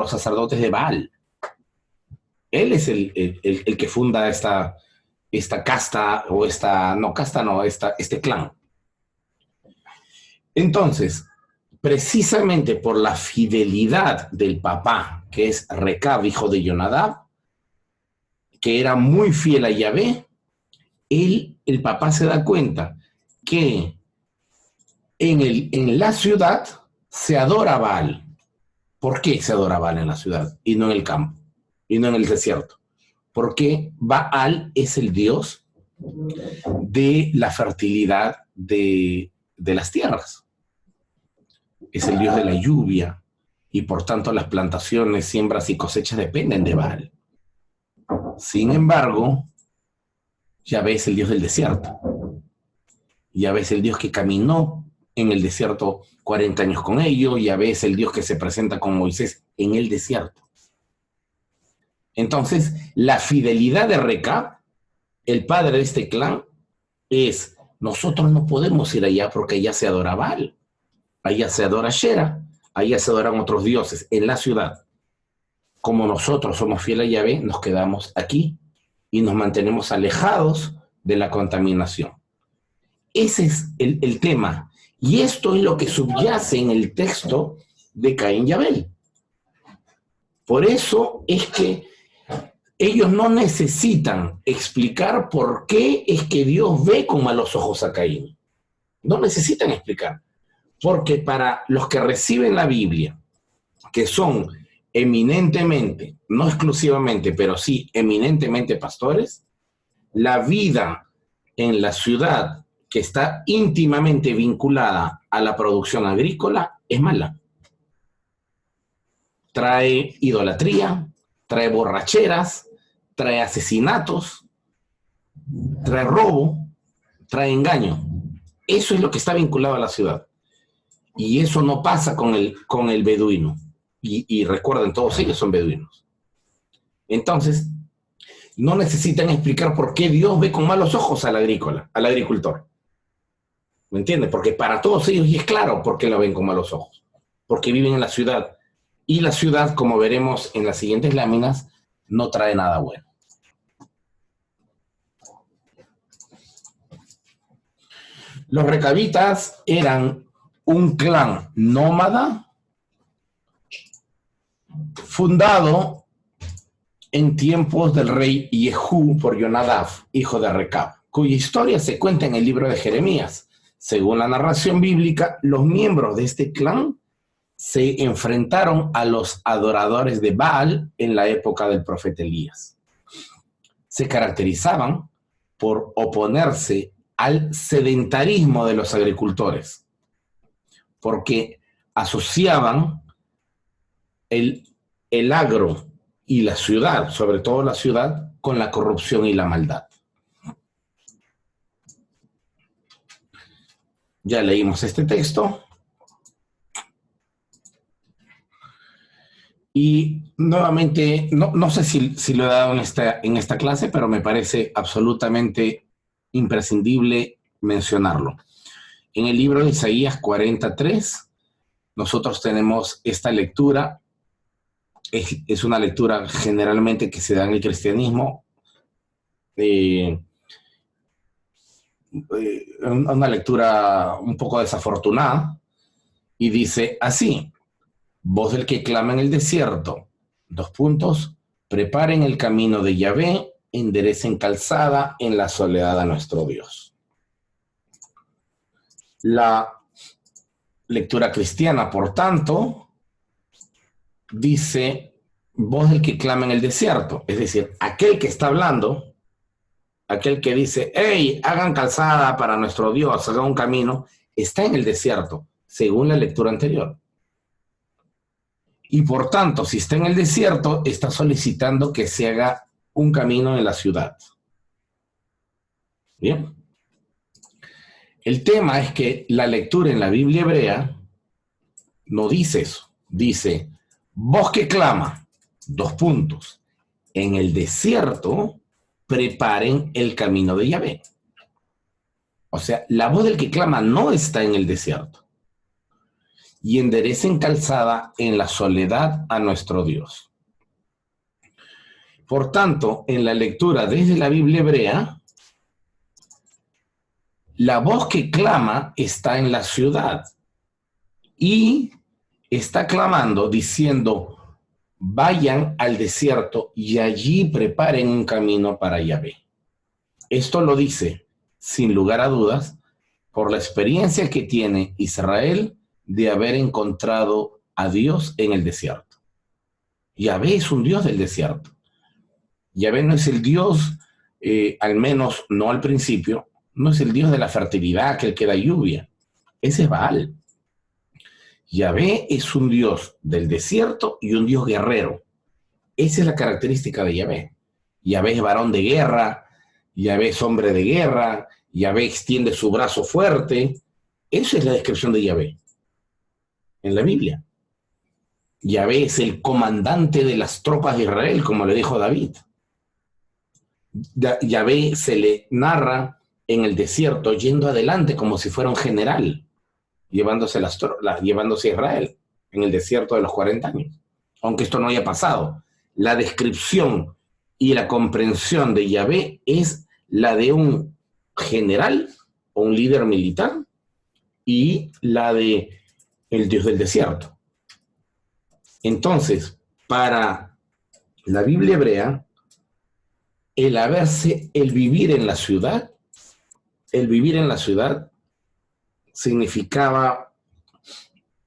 sacerdotes de Baal. Él es el que funda esta esta casta, o esta, no, casta no, este clan. Entonces, precisamente por la fidelidad del papá, que es Recab, hijo de Jonadab, que era muy fiel a Yahvé, el papá se da cuenta que en la ciudad se adora a Baal. ¿Por qué se adora a Baal en la ciudad y no en el campo y no en el desierto? Porque Baal es el dios de la fertilidad de las tierras. Es el dios de la lluvia y por tanto las plantaciones, siembras y cosechas dependen de Baal. Sin embargo, Yahvé es el dios del desierto. Yahvé es el dios que caminó en el desierto 40 años con ellos. Yahvé es el dios que se presenta con Moisés en el desierto. Entonces, la fidelidad de Recab, el padre de este clan, es: nosotros no podemos ir allá porque allá se adora Baal, allá se adora Shera, allá se adoran otros dioses en la ciudad. Como nosotros somos fieles a Yahvé, nos quedamos aquí y nos mantenemos alejados de la contaminación. Ese es el tema. Y esto es lo que subyace en el texto de Caín y Abel. Por eso es que ellos no necesitan explicar por qué es que Dios ve con malos ojos a Caín. No necesitan explicar. Porque para los que reciben la Biblia, que son eminentemente, no exclusivamente, pero sí eminentemente pastores, la vida en la ciudad que está íntimamente vinculada a la producción agrícola es mala. Trae idolatría, trae borracheras, trae asesinatos, trae robo, trae engaño. Eso es lo que está vinculado a la ciudad. Y eso no pasa con el beduino. Y recuerden, todos ellos son beduinos. Entonces, no necesitan explicar por qué Dios ve con malos ojos al agricultor. ¿Me entiendes? Porque para todos ellos y es claro por qué lo ven con malos ojos. Porque viven en la ciudad. Y la ciudad, como veremos en las siguientes láminas, no trae nada bueno. Los recabitas eran un clan nómada fundado en tiempos del rey Jehú por Jonadab, hijo de Recab, cuya historia se cuenta en el libro de Jeremías. Según la narración bíblica, los miembros de este clan se enfrentaron a los adoradores de Baal en la época del profeta Elías. Se caracterizaban por oponerse al sedentarismo de los agricultores, porque asociaban el agro y la ciudad, sobre todo la ciudad, con la corrupción y la maldad. Ya leímos este texto. Y nuevamente, no sé si lo he dado en esta clase, pero me parece absolutamente imprescindible mencionarlo. En el libro de Isaías 43, nosotros tenemos esta lectura. Es una lectura generalmente que se da en el cristianismo, una lectura un poco desafortunada, y dice así: voz del que clama en el desierto, : preparen el camino de Yahvé, enderecen calzada en la soledad a nuestro Dios. La lectura cristiana, por tanto, dice voz del que clama en el desierto, es decir, aquel que está hablando, aquel que dice: hey, hagan calzada para nuestro Dios, hagan un camino, está en el desierto, según la lectura anterior. Y por tanto, si está en el desierto, está solicitando que se haga un camino en la ciudad. Bien. El tema es que la lectura en la Biblia hebrea no dice eso. Dice: voz que clama, : en el desierto preparen el camino de Yahvé. O sea, la voz del que clama no está en el desierto. Y enderecen calzada en la soledad a nuestro Dios. Por tanto, en la lectura desde la Biblia hebrea, La voz que clama está en la ciudad y está clamando diciendo, vayan al desierto y allí preparen un camino para Yahvé. Esto lo dice, sin lugar a dudas, por la experiencia que tiene Israel de haber encontrado a Dios en el desierto. Yahvé es un Dios del desierto. Yahvé no es el Dios, al menos no al principio, no es el Dios de la fertilidad, que el que da lluvia. Ese es Baal. Yahvé es un Dios del desierto y un Dios guerrero. Esa es la característica de Yahvé. Yahvé es varón de guerra, Yahvé es hombre de guerra, Yahvé extiende su brazo fuerte. Esa es la descripción de Yahvé en la Biblia. Yahvé es el comandante de las tropas de Israel, como le dijo David. Yahvé se le narra en el desierto yendo adelante como si fuera un general, llevándose a Israel en el desierto de los 40 años. Aunque esto no haya pasado, la descripción y la comprensión de Yahvé es la de un general o un líder militar y la de el Dios del desierto. Entonces, para la Biblia hebrea, el vivir en la ciudad significaba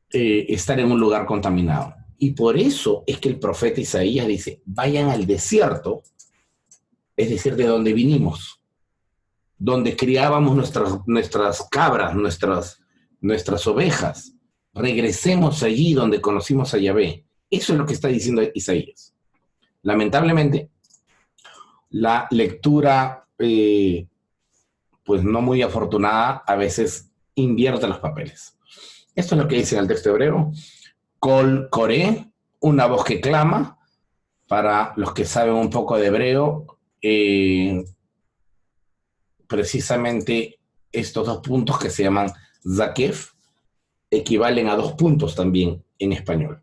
estar en un lugar contaminado. Y por eso es que el profeta Isaías dice, vayan al desierto, es decir, de donde vinimos, donde criábamos nuestras cabras, nuestras ovejas. Regresemos allí donde conocimos a Yahvé. Eso es lo que está diciendo Isaías. Lamentablemente, la lectura, pues no muy afortunada, a veces invierte los papeles. Esto es lo que dice en el texto hebreo. Kol Koré, una voz que clama. Para los que saben un poco de hebreo, precisamente estos dos puntos que se llaman Zakef equivalen a 2 puntos también en español.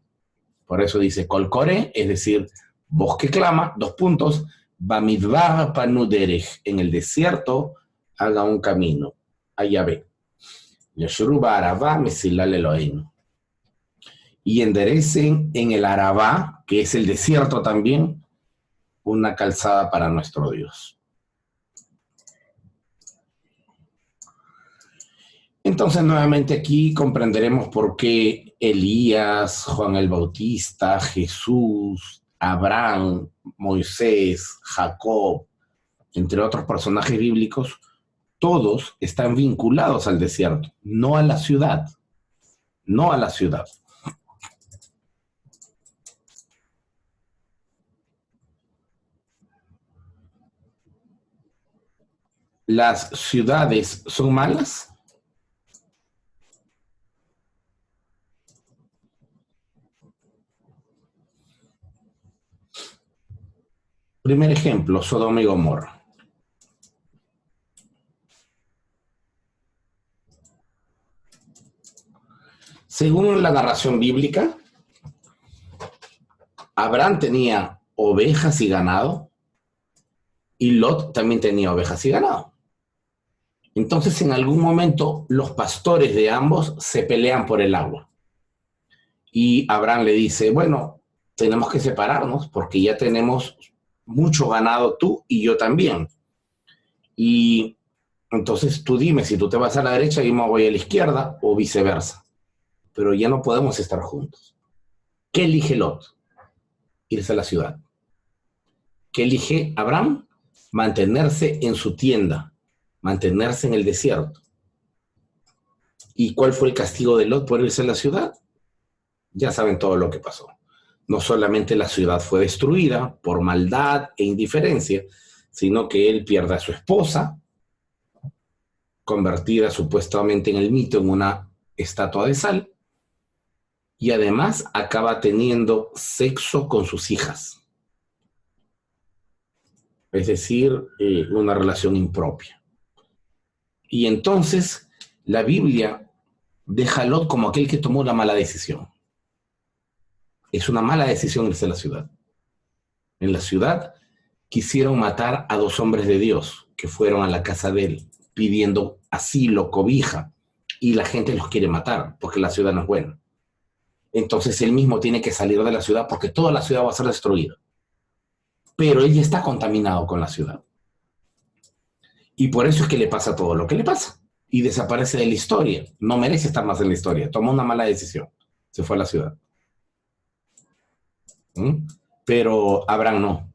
Por eso dice Kol Koré, es decir, voz que clama, 2 puntos, Bamidbar Panuderech, en el desierto haga un camino, a Yahvé. Yashruba Arabá Mesilal Elohim. Y enderecen en el Arabá, que es el desierto también, una calzada para nuestro Dios. Entonces, nuevamente aquí comprenderemos por qué Elías, Juan el Bautista, Jesús, Abraham, Moisés, Jacob, entre otros personajes bíblicos, todos están vinculados al desierto, no a la ciudad, no a la ciudad. ¿Las ciudades son malas? Primer ejemplo, Sodoma y Gomorra. Según la narración bíblica, Abraham tenía ovejas y ganado, y Lot también tenía ovejas y ganado. Entonces, en algún momento, los pastores de ambos se pelean por el agua. Y Abraham le dice, bueno, tenemos que separarnos porque ya tenemos mucho ganado tú y yo también. Y entonces tú dime, si tú te vas a la derecha, yo me voy a la izquierda o viceversa. Pero ya no podemos estar juntos. ¿Qué elige Lot? Irse a la ciudad. ¿Qué elige Abraham? Mantenerse en su tienda, mantenerse en el desierto. ¿Y cuál fue el castigo de Lot por irse a la ciudad? Ya saben todo lo que pasó. No solamente la ciudad fue destruida por maldad e indiferencia, sino que él pierde a su esposa, convertida supuestamente en el mito en una estatua de sal, y además acaba teniendo sexo con sus hijas. Es decir, una relación impropia. Y entonces la Biblia deja a Lot como aquel que tomó la mala decisión. Es una mala decisión irse a la ciudad. En la ciudad quisieron matar a 2 hombres de Dios que fueron a la casa de él pidiendo asilo, cobija, y la gente los quiere matar porque la ciudad no es buena. Entonces él mismo tiene que salir de la ciudad porque toda la ciudad va a ser destruida. Pero él ya está contaminado con la ciudad. Y por eso es que le pasa todo lo que le pasa. Y desaparece de la historia. No merece estar más en la historia. Tomó una mala decisión. Se fue a la ciudad. Pero Abraham no.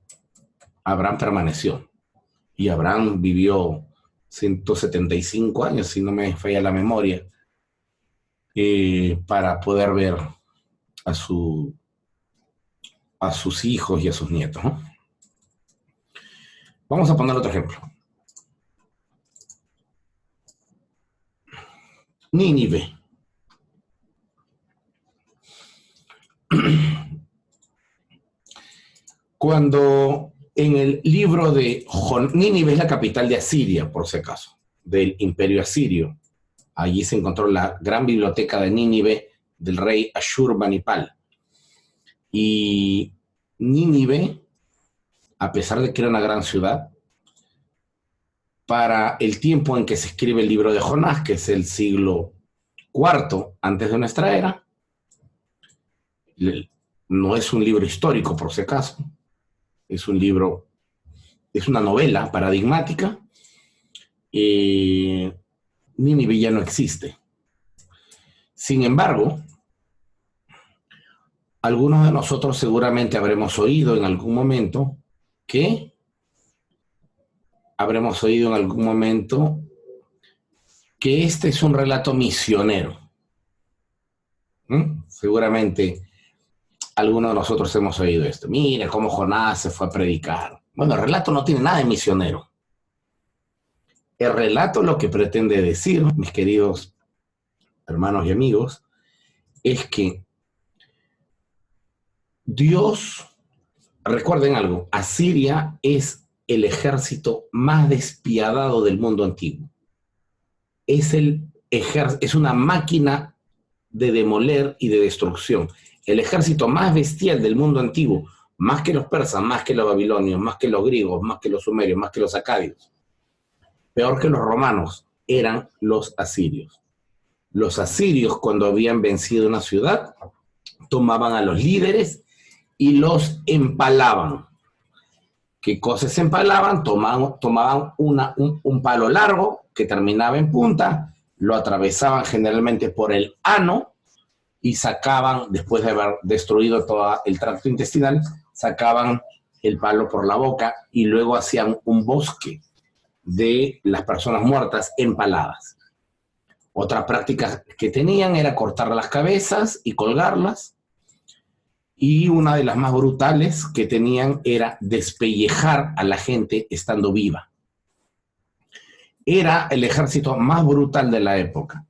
Abraham permaneció. Y Abraham vivió 175 años, si no me falla la memoria, para poder ver a sus hijos y a sus nietos, ¿no? Vamos a poner otro ejemplo. Nínive. Cuando en el libro de Nínive es la capital de Asiria, por si acaso, del imperio asirio. Allí se encontró la gran biblioteca de Nínive del rey Ashurbanipal. Y Nínive, a pesar de que era una gran ciudad, para el tiempo en que se escribe el libro de Jonás, que es el siglo IV antes de nuestra era, no es un libro histórico, por si acaso, es un libro, es una novela paradigmática. Nínive ya no existe. Sin embargo, algunos de nosotros seguramente habremos oído en algún momento que este es un relato misionero. Seguramente algunos de nosotros hemos oído esto. Mira cómo Jonás se fue a predicar. Bueno, el relato no tiene nada de misionero. El relato lo que pretende decir, mis queridos hermanos y amigos, es que Dios, recuerden algo, Asiria es el ejército más despiadado del mundo antiguo. Es una máquina de demoler y de destrucción. El ejército más bestial del mundo antiguo, más que los persas, más que los babilonios, más que los griegos, más que los sumerios, más que los acadios, peor que los romanos, eran los asirios. Los asirios, cuando habían vencido una ciudad, tomaban a los líderes y los empalaban. ¿Qué cosas se empalaban? Tomaban un palo largo que terminaba en punta, lo atravesaban generalmente por el ano y sacaban, después de haber destruido todo el tracto intestinal, sacaban el palo por la boca y luego hacían un bosque de las personas muertas empaladas. Otra práctica que tenían era cortar las cabezas y colgarlas. Y una de las más brutales que tenían era despellejar a la gente estando viva. Era el ejército más brutal de la época.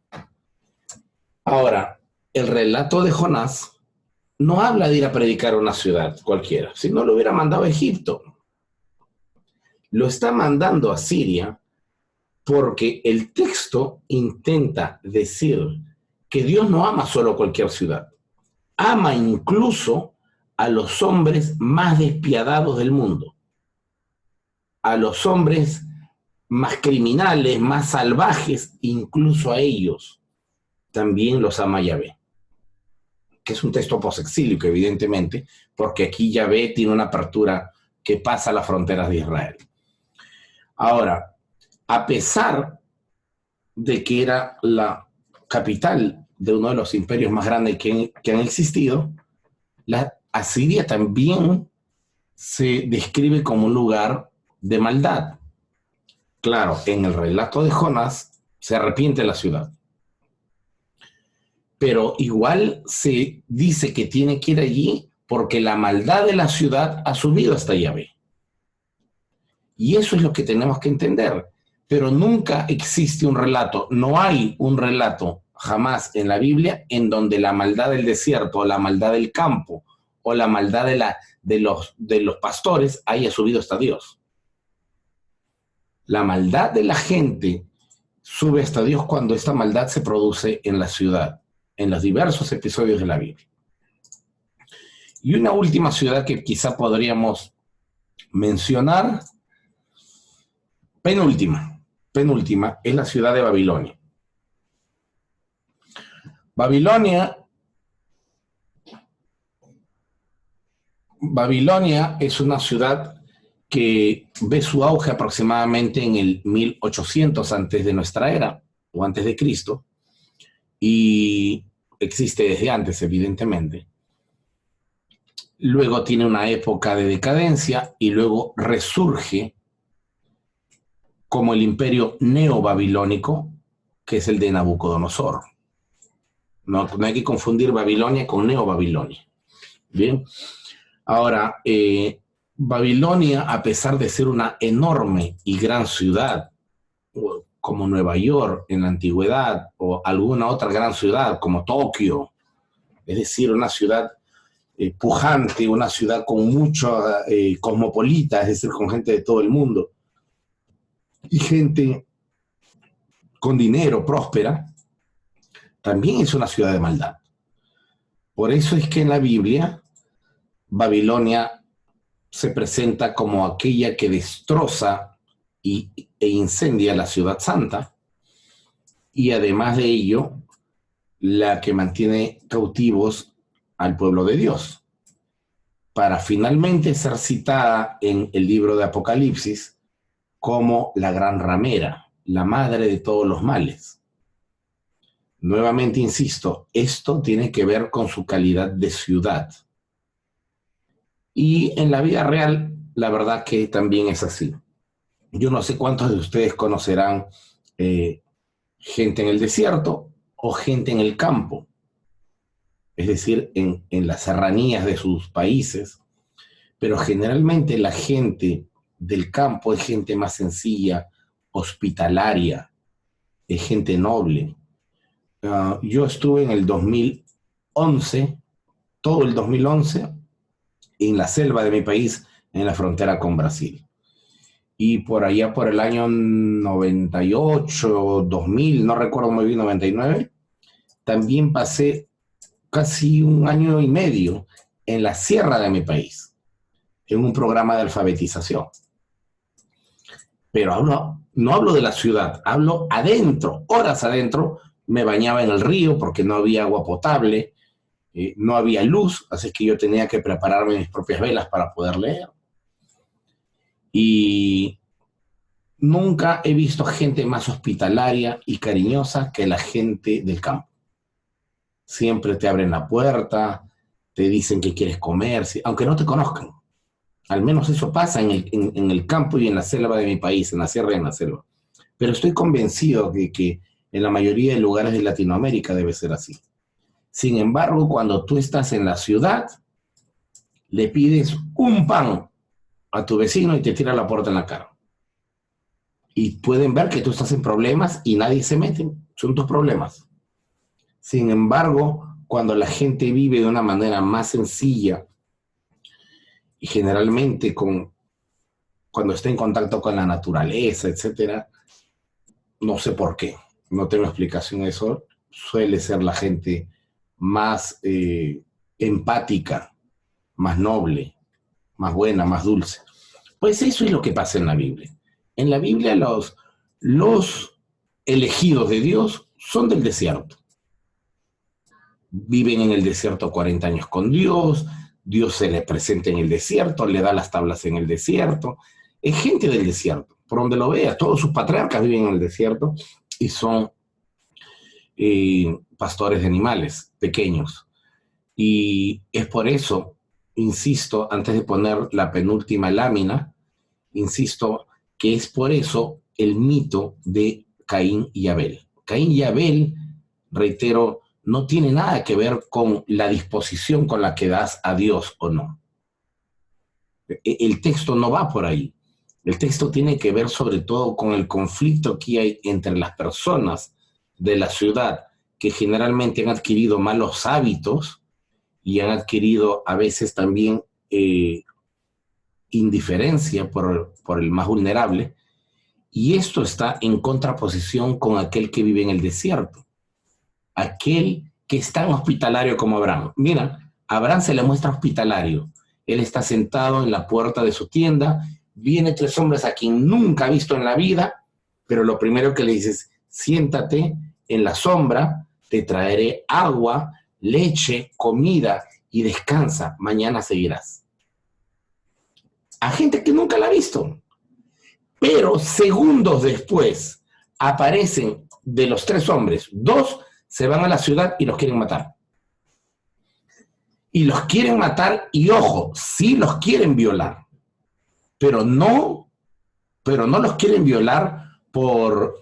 Ahora, el relato de Jonás no habla de ir a predicar a una ciudad cualquiera, si no lo hubiera mandado a Egipto. Lo está mandando a Siria porque el texto intenta decir que Dios no ama solo cualquier ciudad. Ama incluso a los hombres más despiadados del mundo, a los hombres más criminales, más salvajes, incluso a ellos también los ama Yahvé, que es un texto posexílico, evidentemente, porque aquí Yahvé tiene una apertura que pasa las fronteras de Israel. Ahora, a pesar de que era la capital de uno de los imperios más grandes que han existido, la Asiria también se describe como un lugar de maldad. Claro, en el relato de Jonás se arrepiente la ciudad, pero igual se dice que tiene que ir allí porque la maldad de la ciudad ha subido hasta Yahvé. Y eso es lo que tenemos que entender. Pero nunca existe un relato, no hay un relato jamás en la Biblia en donde la maldad del desierto o la maldad del campo o la maldad de los pastores haya subido hasta Dios. La maldad de la gente sube hasta Dios cuando esta maldad se produce en la ciudad, en los diversos episodios de la Biblia. Y una última ciudad que quizá podríamos mencionar, penúltima penúltima, es la ciudad de Babilonia. Babilonia es una ciudad que ve su auge aproximadamente en el 1800 antes de nuestra era, o antes de Cristo, y existe desde antes, evidentemente. Luego tiene una época de decadencia y luego resurge como el imperio neobabilónico, que es el de Nabucodonosor. No hay que confundir Babilonia con Neobabilonia. Bien. Ahora, Babilonia, a pesar de ser una enorme y gran ciudad, como Nueva York en la antigüedad, o alguna otra gran ciudad como Tokio, es decir, una ciudad pujante, una ciudad con mucho cosmopolita, es decir, con gente de todo el mundo, y gente con dinero, próspera, también es una ciudad de maldad. Por eso es que en la Biblia, Babilonia se presenta como aquella que destroza e incendia la ciudad santa, y además de ello, la que mantiene cautivos al pueblo de Dios, para finalmente ser citada en el libro de Apocalipsis como la gran ramera, la madre de todos los males. Nuevamente insisto, esto tiene que ver con su calidad de ciudad. Y en la vida real, la verdad que también es así. Yo no sé cuántos de ustedes conocerán gente en el desierto o gente en el campo, es decir, en las serranías de sus países, pero generalmente la gente del campo es gente más sencilla, hospitalaria, es gente noble. Yo estuve en el 2011, todo el 2011, en la selva de mi país, en la frontera con Brasil. Y por allá, por el año 98, 2000, no recuerdo muy bien, 99, también pasé casi un año y medio en la sierra de mi país, en un programa de alfabetización. Pero no hablo de la ciudad, hablo adentro, horas adentro. Me bañaba en el río porque no había agua potable, no había luz, así que yo tenía que prepararme mis propias velas para poder leer. Y nunca he visto gente más hospitalaria y cariñosa que la gente del campo. Siempre te abren la puerta, te dicen que quieres comer, aunque no te conozcan. Al menos eso pasa en el campo y en la selva de mi país, en la sierra y en la selva. Pero estoy convencido de que en la mayoría de lugares de Latinoamérica debe ser así. Sin embargo, cuando tú estás en la ciudad, le pides un pan a tu vecino y te tira la puerta en la cara. Y pueden ver que tú estás en problemas y nadie se mete. Son tus problemas. Sin embargo, cuando la gente vive de una manera más sencilla y generalmente cuando está en contacto con la naturaleza, etcétera, no sé por qué, no tengo explicación de eso, suele ser la gente más empática, más noble, más buena, más dulce. Pues eso es lo que pasa en la Biblia. En la Biblia los elegidos de Dios son del desierto. Viven en el desierto 40 años con Dios, Dios se le presenta en el desierto, le da las tablas en el desierto. Es gente del desierto, por donde lo vea. Todos sus patriarcas viven en el desierto y son pastores de animales pequeños. Y es por eso, insisto, antes de poner la penúltima lámina, insisto que es por eso el mito de Caín y Abel. Caín y Abel, reitero, no tiene nada que ver con la disposición con la que das a Dios o no. El texto no va por ahí. El texto tiene que ver sobre todo con el conflicto que hay entre las personas de la ciudad que generalmente han adquirido malos hábitos y han adquirido a veces también indiferencia por el más vulnerable, y esto está en contraposición con aquel que vive en el desierto, aquel que es tan hospitalario como Abraham. Mira, a Abraham se le muestra hospitalario. Él está sentado en la puerta de su tienda, viene 3 hombres a quien nunca ha visto en la vida, pero lo primero que le dices, siéntate en la sombra, te traeré agua, leche, comida y descansa, mañana seguirás. A gente que nunca la ha visto. Pero segundos después aparecen de los 3 hombres, 2 se van a la ciudad y los quieren matar. Y los quieren matar y ojo, sí los quieren violar, pero no los quieren violar no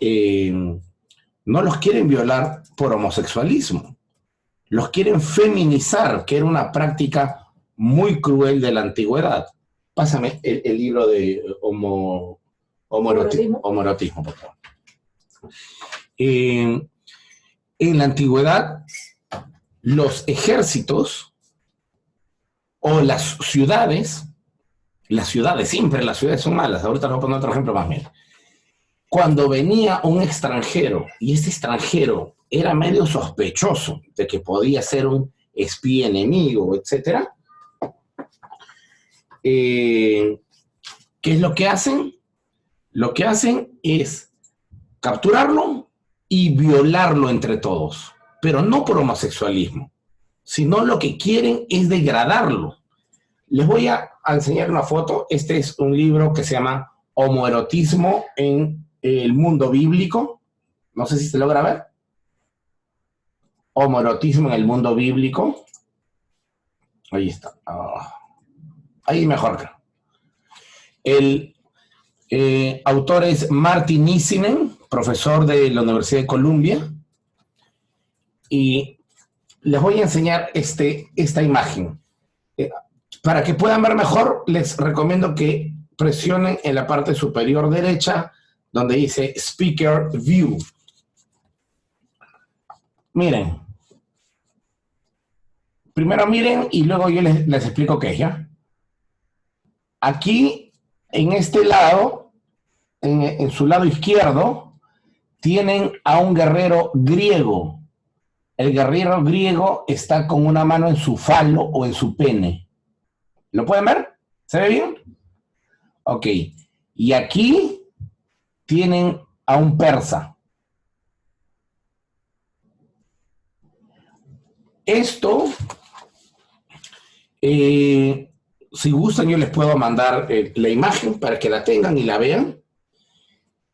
los quieren violar por homosexualismo. Los quieren feminizar, que era una práctica muy cruel de la antigüedad. Pásame el libro de homoerotismo, por favor. En la antigüedad, los ejércitos o las ciudades siempre las ciudades son malas, ahorita les voy a poner otro ejemplo más bien. Cuando venía un extranjero, y ese extranjero era medio sospechoso de que podía ser un espía enemigo, etc., ¿qué es lo que hacen? Lo que hacen es capturarlo y violarlo entre todos, pero no por homosexualismo, sino lo que quieren es degradarlo. Les voy a enseñar una foto. Este es un libro que se llama Homoerotismo en el mundo bíblico. No sé si se logra ver. Homoerotismo en el mundo bíblico. Ahí está. Ahí mejor. El autor es Martin Nissinen, profesor de la Universidad de Columbia. Y les voy a enseñar esta imagen. Para que puedan ver mejor, les recomiendo que presionen en la parte superior derecha donde dice Speaker View. Miren. Primero miren y luego yo les explico qué es, ¿ya? Aquí, en este lado, en su lado izquierdo, tienen a un guerrero griego. El guerrero griego está con una mano en su falo o en su pene. ¿Lo pueden ver? ¿Se ve bien? Ok. Y aquí tienen a un persa. Esto, si gustan, yo les puedo mandar la imagen para que la tengan y la vean.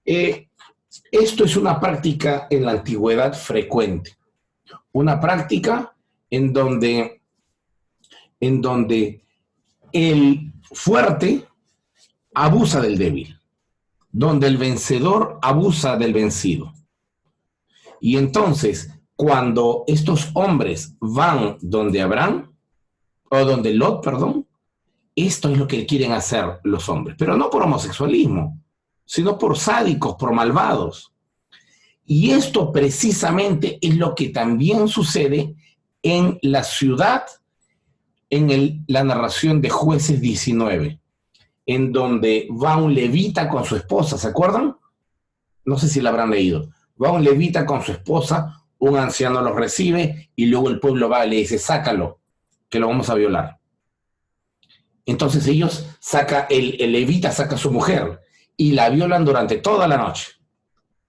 Esto es una práctica en la antigüedad frecuente. Una práctica en donde el fuerte abusa del débil, donde el vencedor abusa del vencido. Y entonces, cuando estos hombres van donde Abraham, o donde Lot, perdón, esto es lo que quieren hacer los hombres, pero no por homosexualismo, sino por sádicos, por malvados. Y esto precisamente es lo que también sucede en la ciudad, en la narración de Jueces 19, en donde va un levita con su esposa, ¿se acuerdan? No sé si la habrán leído. Va un levita con su esposa, un anciano los recibe y luego el pueblo va y le dice, sácalo, que lo vamos a violar. Entonces el levita saca a su mujer y la violan durante toda la noche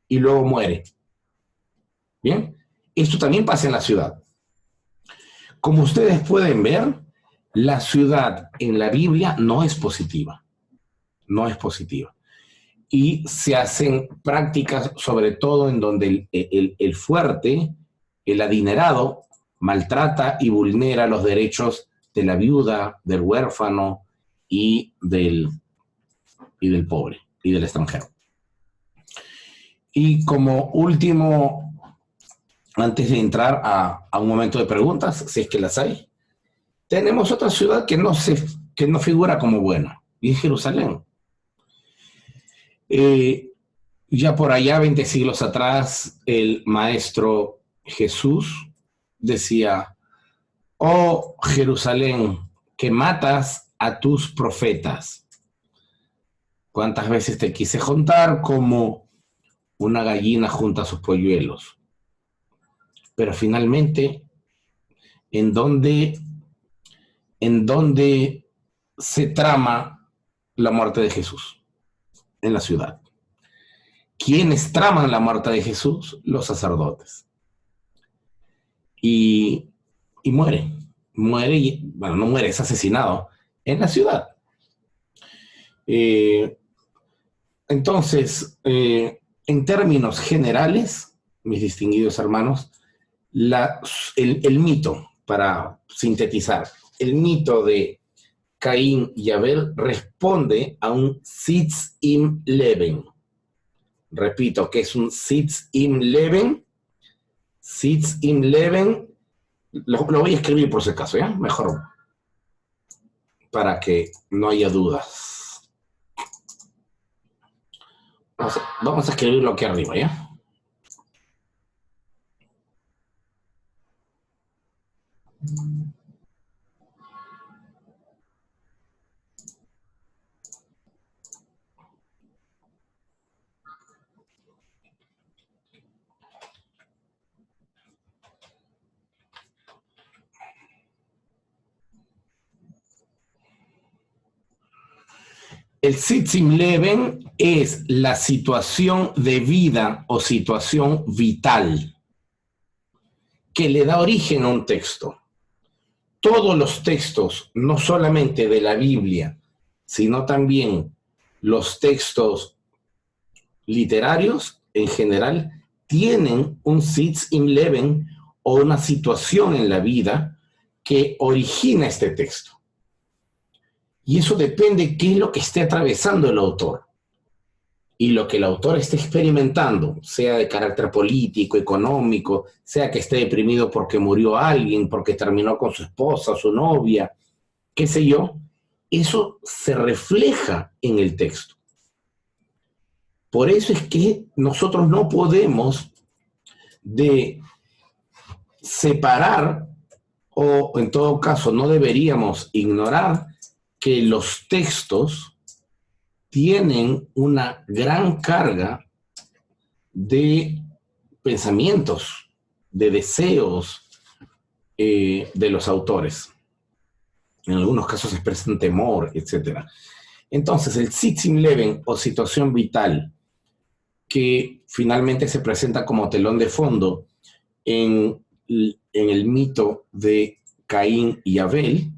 y luego muere. ¿Bien? Esto también pasa en la ciudad. Como ustedes pueden ver, la ciudad en la Biblia no es positiva. No es positiva. Y se hacen prácticas, sobre todo en donde el fuerte, el adinerado, maltrata y vulnera los derechos de la viuda, del huérfano y del pobre y del extranjero. Y como último, antes de entrar a un momento de preguntas, si es que las hay, tenemos otra ciudad que no figura como buena, y es Jerusalén. Ya por allá, 20 siglos atrás, el maestro Jesús decía, oh Jerusalén, que matas a tus profetas. ¿Cuántas veces te quise juntar como una gallina junta a sus polluelos? Pero finalmente, ¿en dónde se trama la muerte de Jesús? En la ciudad. ¿Quiénes traman la muerte de Jesús? Los sacerdotes. Y muere. Muere, bueno, no muere, es asesinado en la ciudad. Entonces, en términos generales, mis distinguidos hermanos, el mito, para sintetizar, el mito de Caín y Abel responde a un Sitz im Leben. Repito, que es un Sitz im Leben. Sitz im Leben, lo voy a escribir por si acaso, ¿ya? Mejor, para que no haya dudas. Vamos a escribirlo aquí arriba, ¿ya? El Sitz im Leben es la situación de vida o situación vital que le da origen a un texto. Todos los textos, no solamente de la Biblia, sino también los textos literarios en general, tienen un Sitz im Leben o una situación en la vida que origina este texto. Y eso depende de qué es lo que esté atravesando el autor. Y lo que el autor esté experimentando, sea de carácter político, económico, sea que esté deprimido porque murió alguien, porque terminó con su esposa, su novia, qué sé yo, eso se refleja en el texto. Por eso es que nosotros no podemos separar, o en todo caso no deberíamos ignorar, que los textos tienen una gran carga de pensamientos, de deseos de los autores. En algunos casos expresan temor, etc. Entonces, el Sitz im Leben o situación vital, que finalmente se presenta como telón de fondo en el mito de Caín y Abel,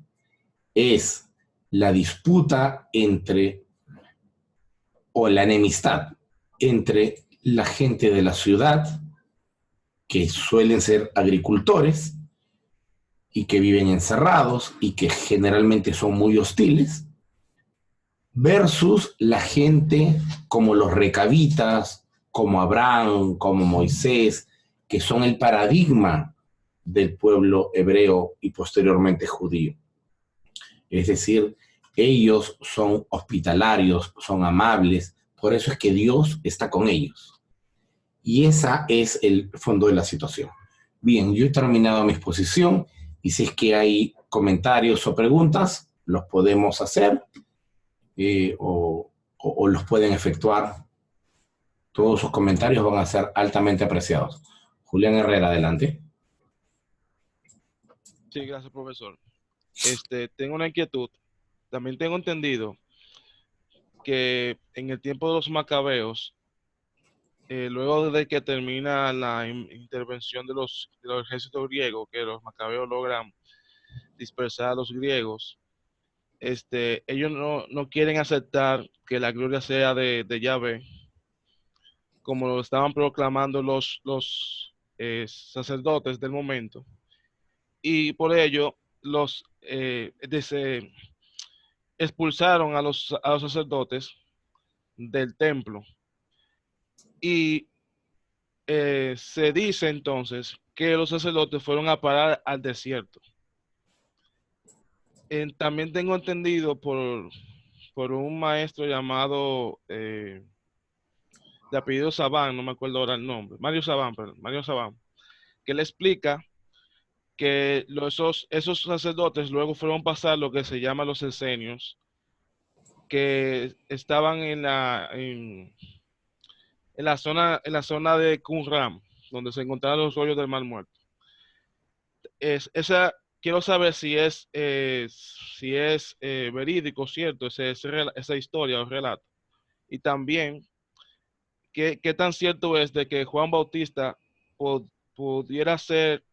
es la disputa o la enemistad entre la gente de la ciudad, que suelen ser agricultores y que viven encerrados y que generalmente son muy hostiles, versus la gente como los recabitas, como Abraham, como Moisés, que son el paradigma del pueblo hebreo y posteriormente judío. Es decir, ellos son hospitalarios, son amables, por eso es que Dios está con ellos. Y ese es el fondo de la situación. Bien, yo he terminado mi exposición y si es que hay comentarios o preguntas, los podemos hacer o los pueden efectuar. Todos sus comentarios van a ser altamente apreciados. Julián Herrera, adelante. Sí, gracias, profesor. Tengo una inquietud. También tengo entendido que en el tiempo de los macabeos, luego de que termina la intervención de los ejércitos griegos, que los macabeos logran dispersar a los griegos, ellos no quieren aceptar que la gloria sea de Yahvé, como lo estaban proclamando los sacerdotes del momento. Y por ello, expulsaron a los sacerdotes del templo. Y se dice entonces que los sacerdotes fueron a parar al desierto. También tengo entendido por un maestro llamado de apellido Sabán, no me acuerdo ahora el nombre, Mario Sabán, que le explica que esos sacerdotes luego fueron a pasar lo que se llama los esenios, que estaban en la zona de Qumran, donde se encontraban los rollos del Mar Muerto. Quiero saber si es verídico, cierto, esa historia o relato. Y también ¿qué tan cierto es de que Juan Bautista pudiera ser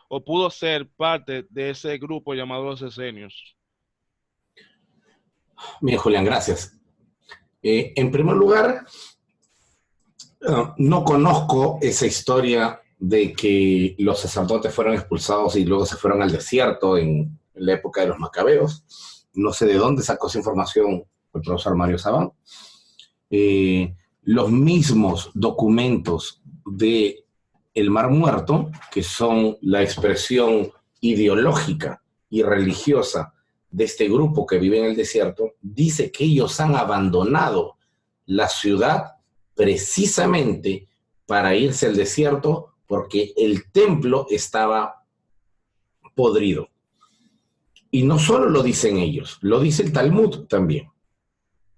o pudo ser parte de ese grupo llamado los Esenios? Bien, Julián, gracias. En primer lugar, no conozco esa historia de que los sacerdotes fueron expulsados y luego se fueron al desierto en la época de los macabeos. No sé de dónde sacó esa información el profesor Mario Sabán. Los mismos documentos de el Mar Muerto, que son la expresión ideológica y religiosa de este grupo que vive en el desierto, dice que ellos han abandonado la ciudad precisamente para irse al desierto porque el templo estaba podrido. Y no solo lo dicen ellos, lo dice el Talmud también.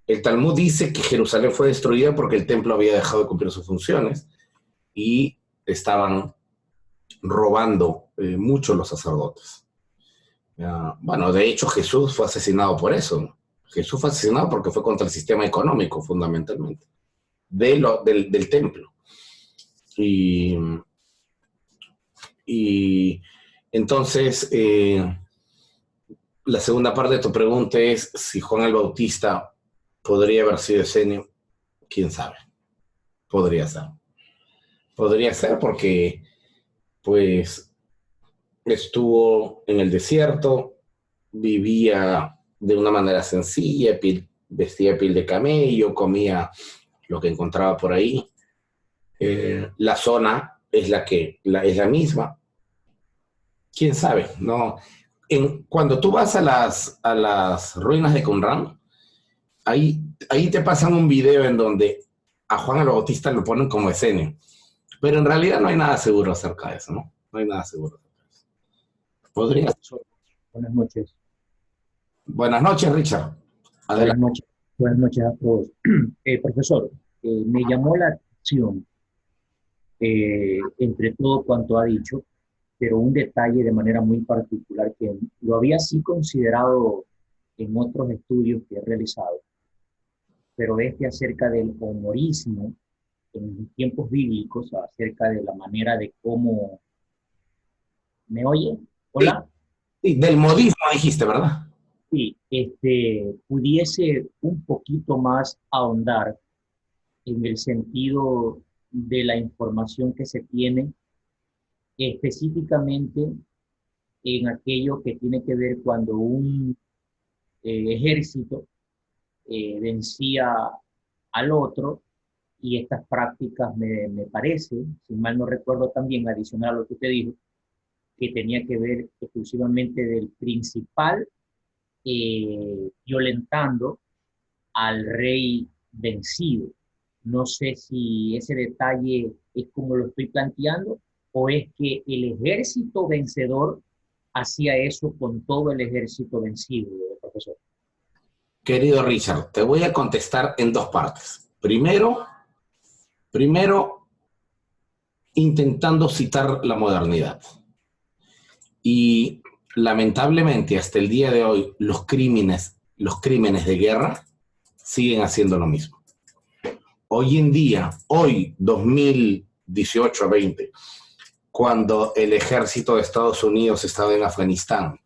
El Talmud dice que Jerusalén fue destruida porque el templo había dejado de cumplir sus funciones y estaban robando mucho los sacerdotes. Bueno, de hecho Jesús fue asesinado por eso, ¿no? Jesús fue asesinado porque fue contra el sistema económico, fundamentalmente, del templo. Y entonces, la segunda parte de tu pregunta es si Juan el Bautista podría haber sido esenio. ¿Quién sabe? Podría ser. Podría ser porque, pues, estuvo en el desierto, vivía de una manera sencilla, vestía piel de camello, comía lo que encontraba por ahí. La zona es la misma. ¿Quién sabe? No. Cuando tú vas a las ruinas de Qumran, ahí te pasan un video en donde a Juan el Bautista lo ponen como esenio. Pero en realidad no hay nada seguro acerca de eso, ¿no? No hay nada seguro acerca de eso. Podría ser. Buenas noches. Buenas noches, Richard. Adelante. Buenas noches a todos. Profesor, me llamó la atención entre todo cuanto ha dicho, pero un detalle de manera muy particular que lo había sí considerado en otros estudios que he realizado, pero acerca del humorismo en tiempos bíblicos, acerca de la manera de cómo... ¿Me oye? ¿Hola? Sí, del modismo dijiste, ¿verdad? Sí, pudiese un poquito más ahondar en el sentido de la información que se tiene específicamente en aquello que tiene que ver cuando un ejército vencía al otro, y estas prácticas me parece, si mal no recuerdo también, adicional a lo que usted dijo, que tenía que ver exclusivamente del principal violentando al rey vencido. No sé si ese detalle es como lo estoy planteando, o es que el ejército vencedor hacía eso con todo el ejército vencido, profesor. Querido Richard, te voy a contestar en dos partes. Primero, intentando citar la modernidad. Y lamentablemente hasta el día de hoy los crímenes de guerra siguen haciendo lo mismo. Hoy en día, hoy 2018-20, cuando el ejército de Estados Unidos estaba en Afganistán,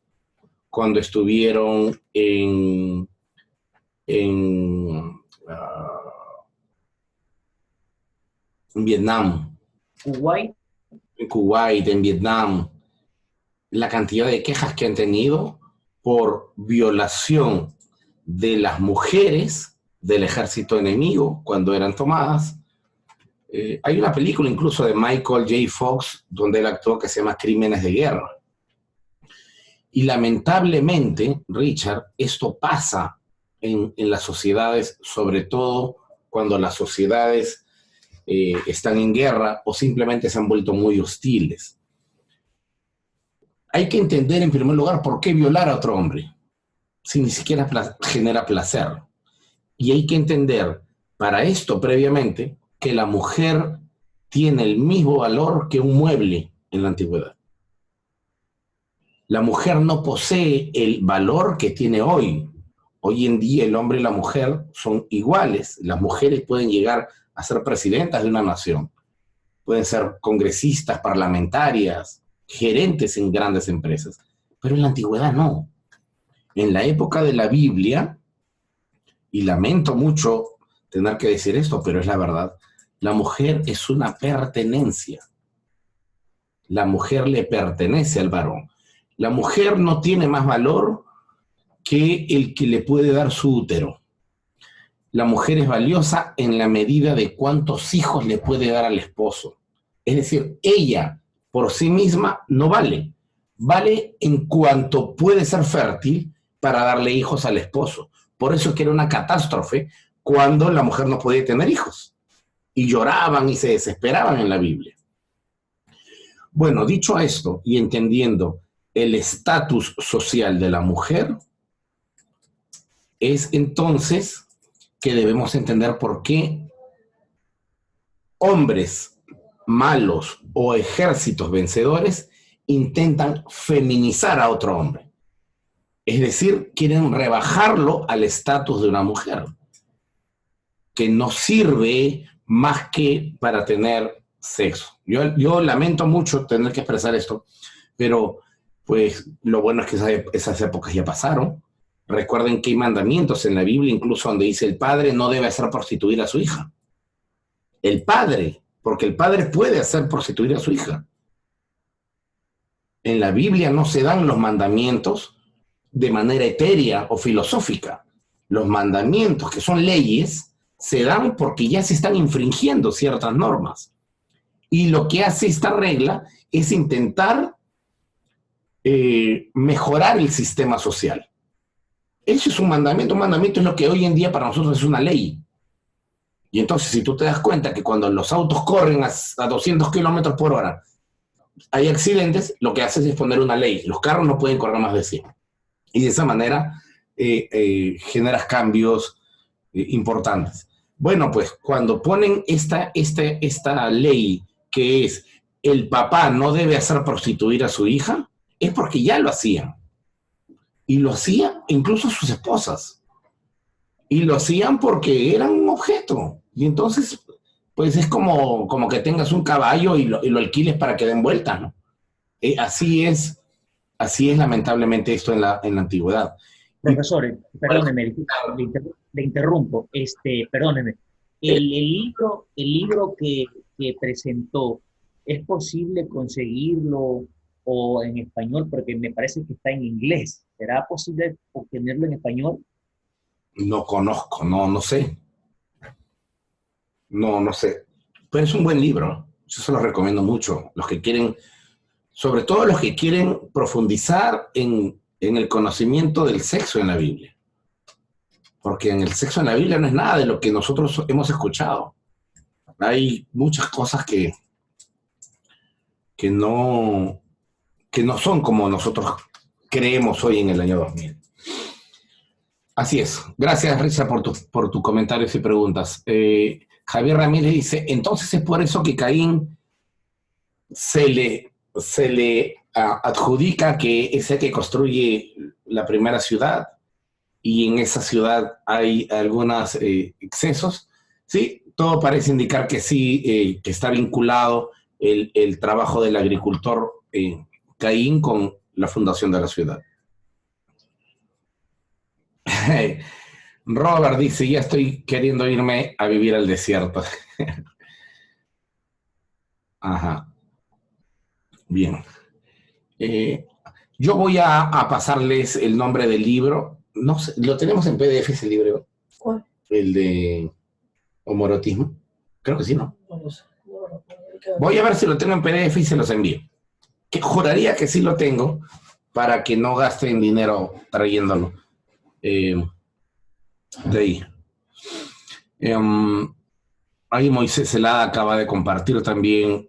cuando estuvieron en Vietnam, en Kuwait, en Vietnam, la cantidad de quejas que han tenido por violación de las mujeres del ejército enemigo cuando eran tomadas. Hay una película incluso de Michael J. Fox donde él actuó que se llama Crímenes de Guerra. Y lamentablemente, Richard, esto pasa en las sociedades, sobre todo cuando las sociedades están en guerra o simplemente se han vuelto muy hostiles. Hay que entender en primer lugar por qué violar a otro hombre, si ni siquiera genera placer. Y hay que entender para esto previamente que la mujer tiene el mismo valor que un mueble en la antigüedad. La mujer no posee el valor que tiene hoy. Hoy en día el hombre y la mujer son iguales. Las mujeres pueden llegar a ser presidentas de una nación, pueden ser congresistas, parlamentarias, gerentes en grandes empresas, pero en la antigüedad no. En la época de la Biblia, y lamento mucho tener que decir esto, pero es la verdad, la mujer es una pertenencia. La mujer le pertenece al varón. La mujer no tiene más valor que el que le puede dar su útero. La mujer es valiosa en la medida de cuántos hijos le puede dar al esposo. Es decir, ella por sí misma no vale. Vale en cuanto puede ser fértil para darle hijos al esposo. Por eso es que era una catástrofe cuando la mujer no podía tener hijos. Y lloraban y se desesperaban en la Biblia. Bueno, dicho esto y entendiendo el estatus social de la mujer, es entonces que debemos entender por qué hombres malos o ejércitos vencedores intentan feminizar a otro hombre. Es decir, quieren rebajarlo al estatus de una mujer, que no sirve más que para tener sexo. Yo lamento mucho tener que expresar esto, pero pues lo bueno es que esas épocas ya pasaron. Recuerden que hay mandamientos en la Biblia, incluso donde dice el padre no debe hacer prostituir a su hija. El padre, porque el padre puede hacer prostituir a su hija. En la Biblia no se dan los mandamientos de manera etérea o filosófica. Los mandamientos, que son leyes, se dan porque ya se están infringiendo ciertas normas. Y lo que hace esta regla es intentar mejorar el sistema social. Eso es un mandamiento. Un mandamiento es lo que hoy en día para nosotros es una ley. Y entonces, si tú te das cuenta que cuando los autos corren a 200 kilómetros por hora hay accidentes, lo que haces es poner una ley. Los carros no pueden correr más de 100. Y de esa manera generas cambios importantes. Bueno, pues cuando ponen esta ley que es el papá no debe hacer prostituir a su hija, es porque ya lo hacían. Y lo hacían incluso sus esposas. Y lo hacían porque eran un objeto. Y entonces, pues es como que tengas un caballo y lo alquiles para que den vueltas, ¿no? Así es lamentablemente esto en la antigüedad. Profesor, perdóneme, le interrumpo. Perdóneme. El libro que presentó, ¿es posible conseguirlo o en español? Porque me parece que está en inglés. ¿Será posible obtenerlo en español? No conozco, no sé. No sé. Pero es un buen libro. Yo se lo recomiendo mucho. Los que quieren, sobre todo los que quieren profundizar en el conocimiento del sexo en la Biblia. Porque en el sexo en la Biblia no es nada de lo que nosotros hemos escuchado. Hay muchas cosas que no son como nosotros creemos hoy en el año 2000. Así es. Gracias, Richard, por tus comentarios y preguntas. Javier Ramírez dice, entonces es por eso que Caín se le adjudica que es el que construye la primera ciudad y en esa ciudad hay algunos excesos. Sí, todo parece indicar que sí, que está vinculado el trabajo del agricultor Caín con la fundación de la ciudad. Robert dice, ya estoy queriendo irme a vivir al desierto. Ajá. Bien. Yo voy a pasarles el nombre del libro. No sé, ¿lo tenemos en PDF ese libro? ¿Cuál? El de homorotismo. Creo que sí, ¿no? No sé. Voy a ver si lo tengo en PDF y se los envío. Que juraría que sí lo tengo para que no gasten dinero trayéndolo. De ahí. Ahí Moisés Celada acaba de compartir también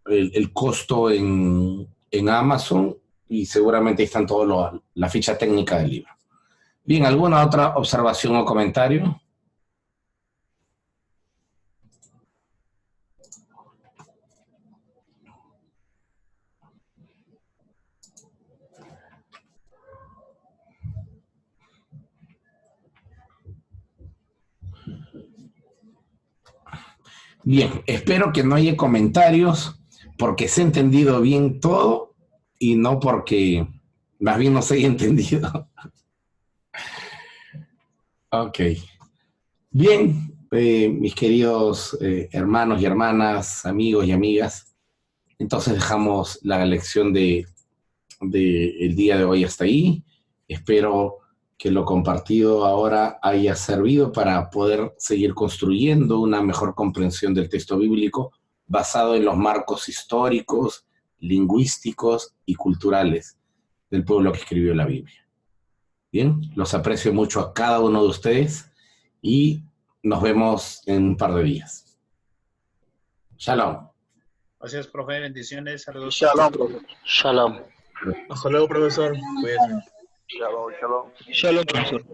el costo en Amazon y seguramente ahí están todas la ficha técnica del libro. Bien, ¿alguna otra observación o comentario? Bien, espero que no haya comentarios porque se ha entendido bien todo y no porque más bien no se haya entendido. Ok. Bien, mis queridos hermanos y hermanas, amigos y amigas, entonces dejamos la lección del día de hoy hasta ahí. Espero que lo compartido ahora haya servido para poder seguir construyendo una mejor comprensión del texto bíblico basado en los marcos históricos, lingüísticos y culturales del pueblo que escribió la Biblia. Bien, los aprecio mucho a cada uno de ustedes y nos vemos en un par de días. Shalom. Gracias, profe. Bendiciones. Saludos. Shalom, profesor. Shalom. Hasta luego, profesor. Cuídense. Shalom, shalom. Shalom, profesor.